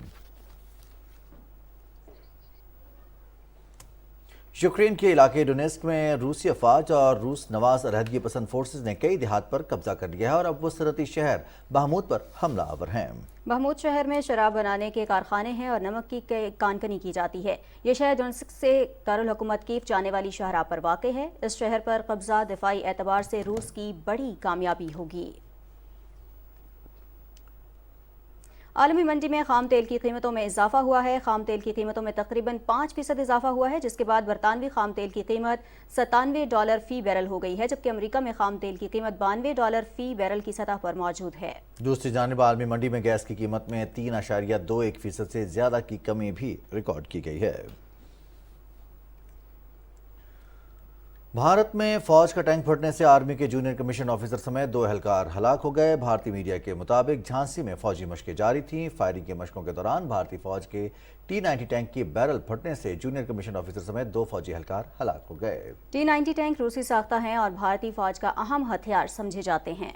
यूक्रेन के इलाके डोनेस्क में रूसी अफवाज और रूस नवाज अलहदगी पसंद फोर्सेज ने कई देहात पर कब्जा कर लिया है और अब वो सरहदी शहर बहमूद पर हमला आवर हैं। बहमूद शहर में शराब बनाने के कारखाने हैं और नमक की कानकनी की जाती है। ये शहर डोनेस्क से दारुल हुकूमत कीव जाने वाली शाहराह पर वाक़ है। इस शहर पर कब्जा दिफाई एतबार से रूस की बड़ी कामयाबी होगी। आलमी मंडी में खाम तेल की कीमतों में इजाफा हुआ है। खाम तेल की कीमतों में तकरीबन 5% इजाफा हुआ है, जिसके बाद बरतानवी खाम तेल की कीमत $97 फी बैरल हो गई है, जबकि अमेरिका में खाम तेल की कीमत $92 फी बैरल की सतह पर मौजूद है। दूसरी जानिब आलमी मंडी में गैस की कीमत में 3.21% से ज्यादा की कमी भी रिकॉर्ड की गई है। भारत में फौज का टैंक फटने से आर्मी के जूनियर कमीशन ऑफिसर समेत 2 एहलकार हलाक हो गए। भारतीय मीडिया के मुताबिक झांसी में फौजी मशकें जारी थीं। फायरिंग की मशकों के दौरान भारतीय फौज के T-90 टैंक की बैरल फटने से जूनियर कमीशन ऑफिसर समेत 2 फौजी एहलकार हलाक हो गए। T-90 टैंक रूसी साख्ता हैं और भारतीय फौज का अहम हथियार समझे जाते हैं।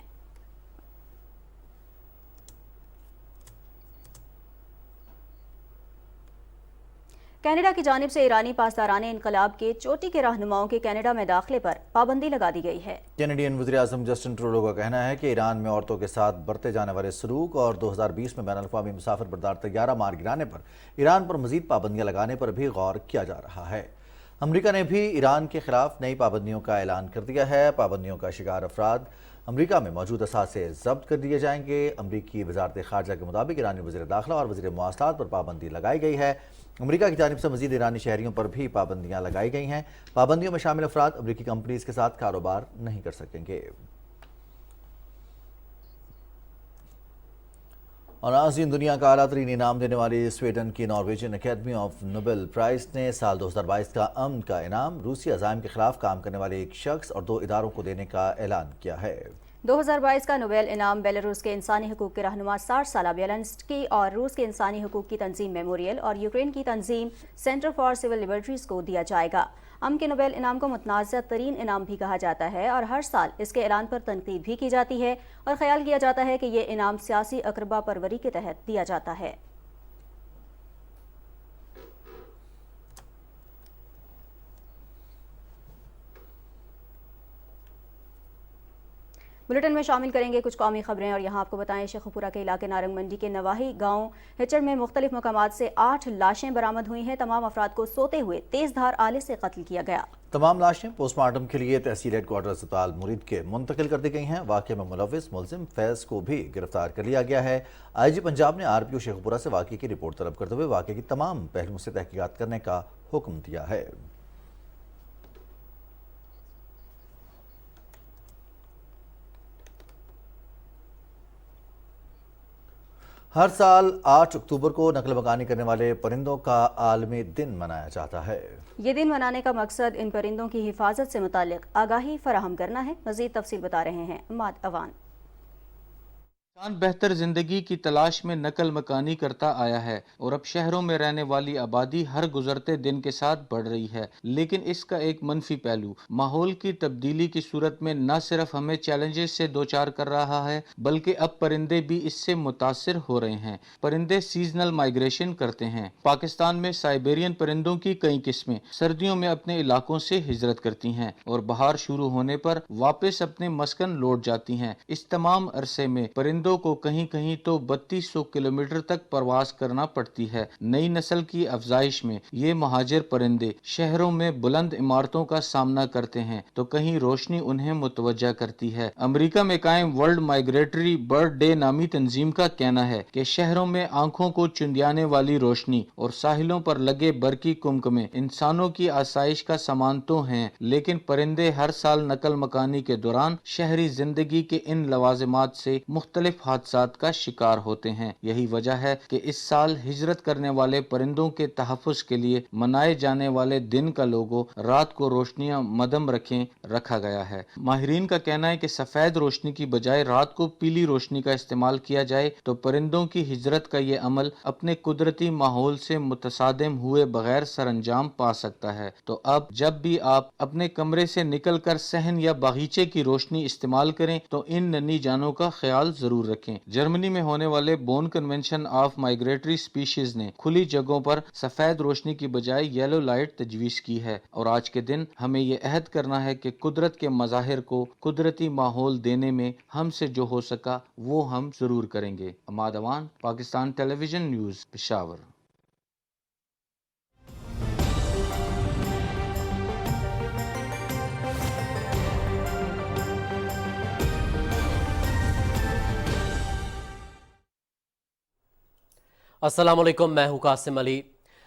कनाडा की जानिब से ईरानी पासदारान इनकलाब के चोटी के रहनुमाओं के कनाडा में दाखिले पर पाबंदी लगा दी गई है। कैनेडियन वज़ीर-ए-आज़म जस्टिन ट्रूडो का कहना है कि ईरान में औरतों के साथ बरते जाने वाले सलूक और 2020 में बैनुल-अक़वामी मुसाफिर बरदार तैयारा मार गिराने पर ईरान पर मजीद पाबंदियां लगाने पर भी गौर किया जा रहा है। अमरीका ने भी ईरान के खिलाफ नई पाबंदियों का ऐलान कर दिया है। पाबंदियों का शिकार अफराद अमरीका में मौजूद असासे जब्त कर दिए जाएंगे। अमरीकी वज़ारत ख़ारजा के मुताबिक ईरानी वज़ीर दाखिला और वज़ीर मवासलात पर पाबंदी लगाई गई है। अमरीका की जानिब से मज़ीद ईरानी शहरियों पर भी पाबंदियां लगाई गई हैं। पाबंदियों में शामिल अफराद अमरीकी कंपनीज के साथ कारोबार नहीं कर सकेंगे। और नाज़रीन, दुनिया का आला तरीन इनाम देने वाली स्वीडन की Norwegian academy of Nobel prize ने साल 2022 का अमन का इनाम रूसी अज़ाइम के खिलाफ काम करने वाले एक शख्स और 2 इदारों को देने का ऐलान किया है। 2022 का नोबेल इनाम बेलारूस के इंसानी हकूक़ के रहनुमा 60 साला बेलेंस्की और रूस के इंसानी हकूक़ की तंजीम मेमोरियल और यूक्रेन की तंजीम सेंटर फॉर सिविल लिबर्टीज़ को दिया जाएगा। अमन के नोबेल इनाम को मुतनाज़ा तरीन इनाम भी कहा जाता है और हर साल इसके ऐलान पर तनकीद भी की जाती है और ख्याल किया जाता है कि ये इनाम सियासी अकरबा परवरी के तहत दिया जाता है। बुलेटिन में शामिल करेंगे कुछ कौमी खबरें और यहाँ आपको बताएं शेखपुरा के इलाके नारंग मंडी के नवाही गांव हिचड़ में मुख्तलिफ मकामात से 8 लाशें बरामद हुई हैं। तमाम अफराद को सोते हुए तेज धार आले से कत्ल किया गया। तमाम लाशें पोस्टमार्टम के लिए तहसील हेडक्वार्टर अस्पताल मुरीद के मुंतकिल कर दी गई हैं। वाक़े में मुलविस मुलजिम फैज़ को भी गिरफ्तार कर लिया गया है। IG पंजाब ने RPO शेखपुरा से वाक़े की रिपोर्ट तलब करते हुए वाक़े की तमाम पहलुओं से तहकीकात करने का हुक्म दिया है। हर साल 8 अक्टूबर को नकल मकानी करने वाले परिंदों का आलमी दिन मनाया जाता है। ये दिन मनाने का मकसद इन परिंदों की हिफाजत से मुतालिक आगाही फराहम करना है। मज़ीद तफसील बता रहे हैं अम्माद अवान। इंसान बेहतर जिंदगी की तलाश में नकल मकानी करता आया है और अब शहरों में रहने वाली आबादी हर गुजरते दिन के साथ बढ़ रही है, लेकिन इसका एक मनफी पहलू माहौल की तब्दीली की सूरत में न सिर्फ हमें चैलेंजेस से दो चार कर रहा है, बल्कि अब परिंदे भी इससे मुतासिर हो रहे हैं। परिंदे सीजनल माइग्रेशन करते हैं। पाकिस्तान में साइबेरियन परिंदों की कई किस्में सर्दियों में अपने इलाकों से हिजरत करती हैं और बहार शुरू होने पर वापस अपने मस्कन लौट जाती हैं। इस तमाम अरसे में परिंदों को कहीं कहीं तो 3200 किलोमीटर तक प्रवास करना पड़ती है। नई नस्ल की अफजाइश में ये महाजिर परिंदे शहरों में बुलंद इमारतों का सामना करते हैं तो कहीं रोशनी उन्हें मुतवज्जा करती है। अमेरिका में कायम वर्ल्ड माइग्रेटरी बर्ड डे नामी तंजीम का कहना है कि शहरों में आंखों को चुंदियाने वाली रोशनी और साहिलों पर लगे बरकी कुमकुमे इंसानों की आसाइश का सामान तो हैं, लेकिन परिंदे हर साल नकल मकानी के दौरान शहरी जिंदगी के इन लवाजिमात से मुख्तलिफ मुख्तलिफ हादसात का शिकार होते हैं। यही वजह है कि इस साल हिजरत करने वाले परिंदों के तहफ़्फ़ुज़ के लिए मनाए जाने वाले दिन का लोगो रात को रोशनियां मदम रखा गया है। माहिरीन का कहना है कि सफ़ेद रोशनी की बजाय रात को पीली रोशनी का इस्तेमाल किया जाए तो परिंदों की हिजरत का ये अमल अपने कुदरती माहौल से मुतसादिम हुए बगैर सरअंजाम पा सकता है। तो अब जब भी आप अपने कमरे से निकल कर सहन या बागीचे की रोशनी इस्तेमाल करें तो इन नन्ही जानों का ख्याल जरूर रखें। जर्मनी में होने वाले bone convention of migratory species ने खुली जगहों पर सफेद रोशनी की बजाय येलो लाइट तजवीज की है और आज के दिन हमें ये अहद करना है कि कुदरत के मज़ाहिर को कुदरती माहौल देने में हमसे जो हो सका वो हम जरूर करेंगे। अमाद अवान, पाकिस्तान टेलीविजन न्यूज़, पेशावर। अस्सलाम वालेकुम, मैं हूं कासिम अली।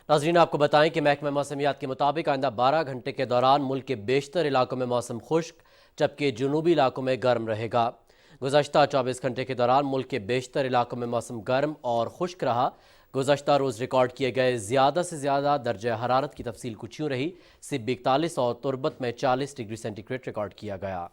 नाज़रीन, आपको बताएं कि महकमा मौसमियात के मुताबिक आइंदा 12 घंटे के दौरान मुल्क के बेशतर इलाकों में मौसम खुश्क जबकि जुनूबी इलाकों में गर्म रहेगा। गुज़श्ता 24 घंटे के दौरान मुल्क के बेशतर इलाकों में मौसम गर्म और खुश्क रहा। गुज़श्ता रोज़ रिकॉर्ड किए गए ज़्यादा से ज़्यादा दर्जा हरारत की तफसील कुछ यूँ रही। सिब्बी 41 और तुरबत में 40 डिग्री सेंटीग्रेड रिकॉर्ड किया गया।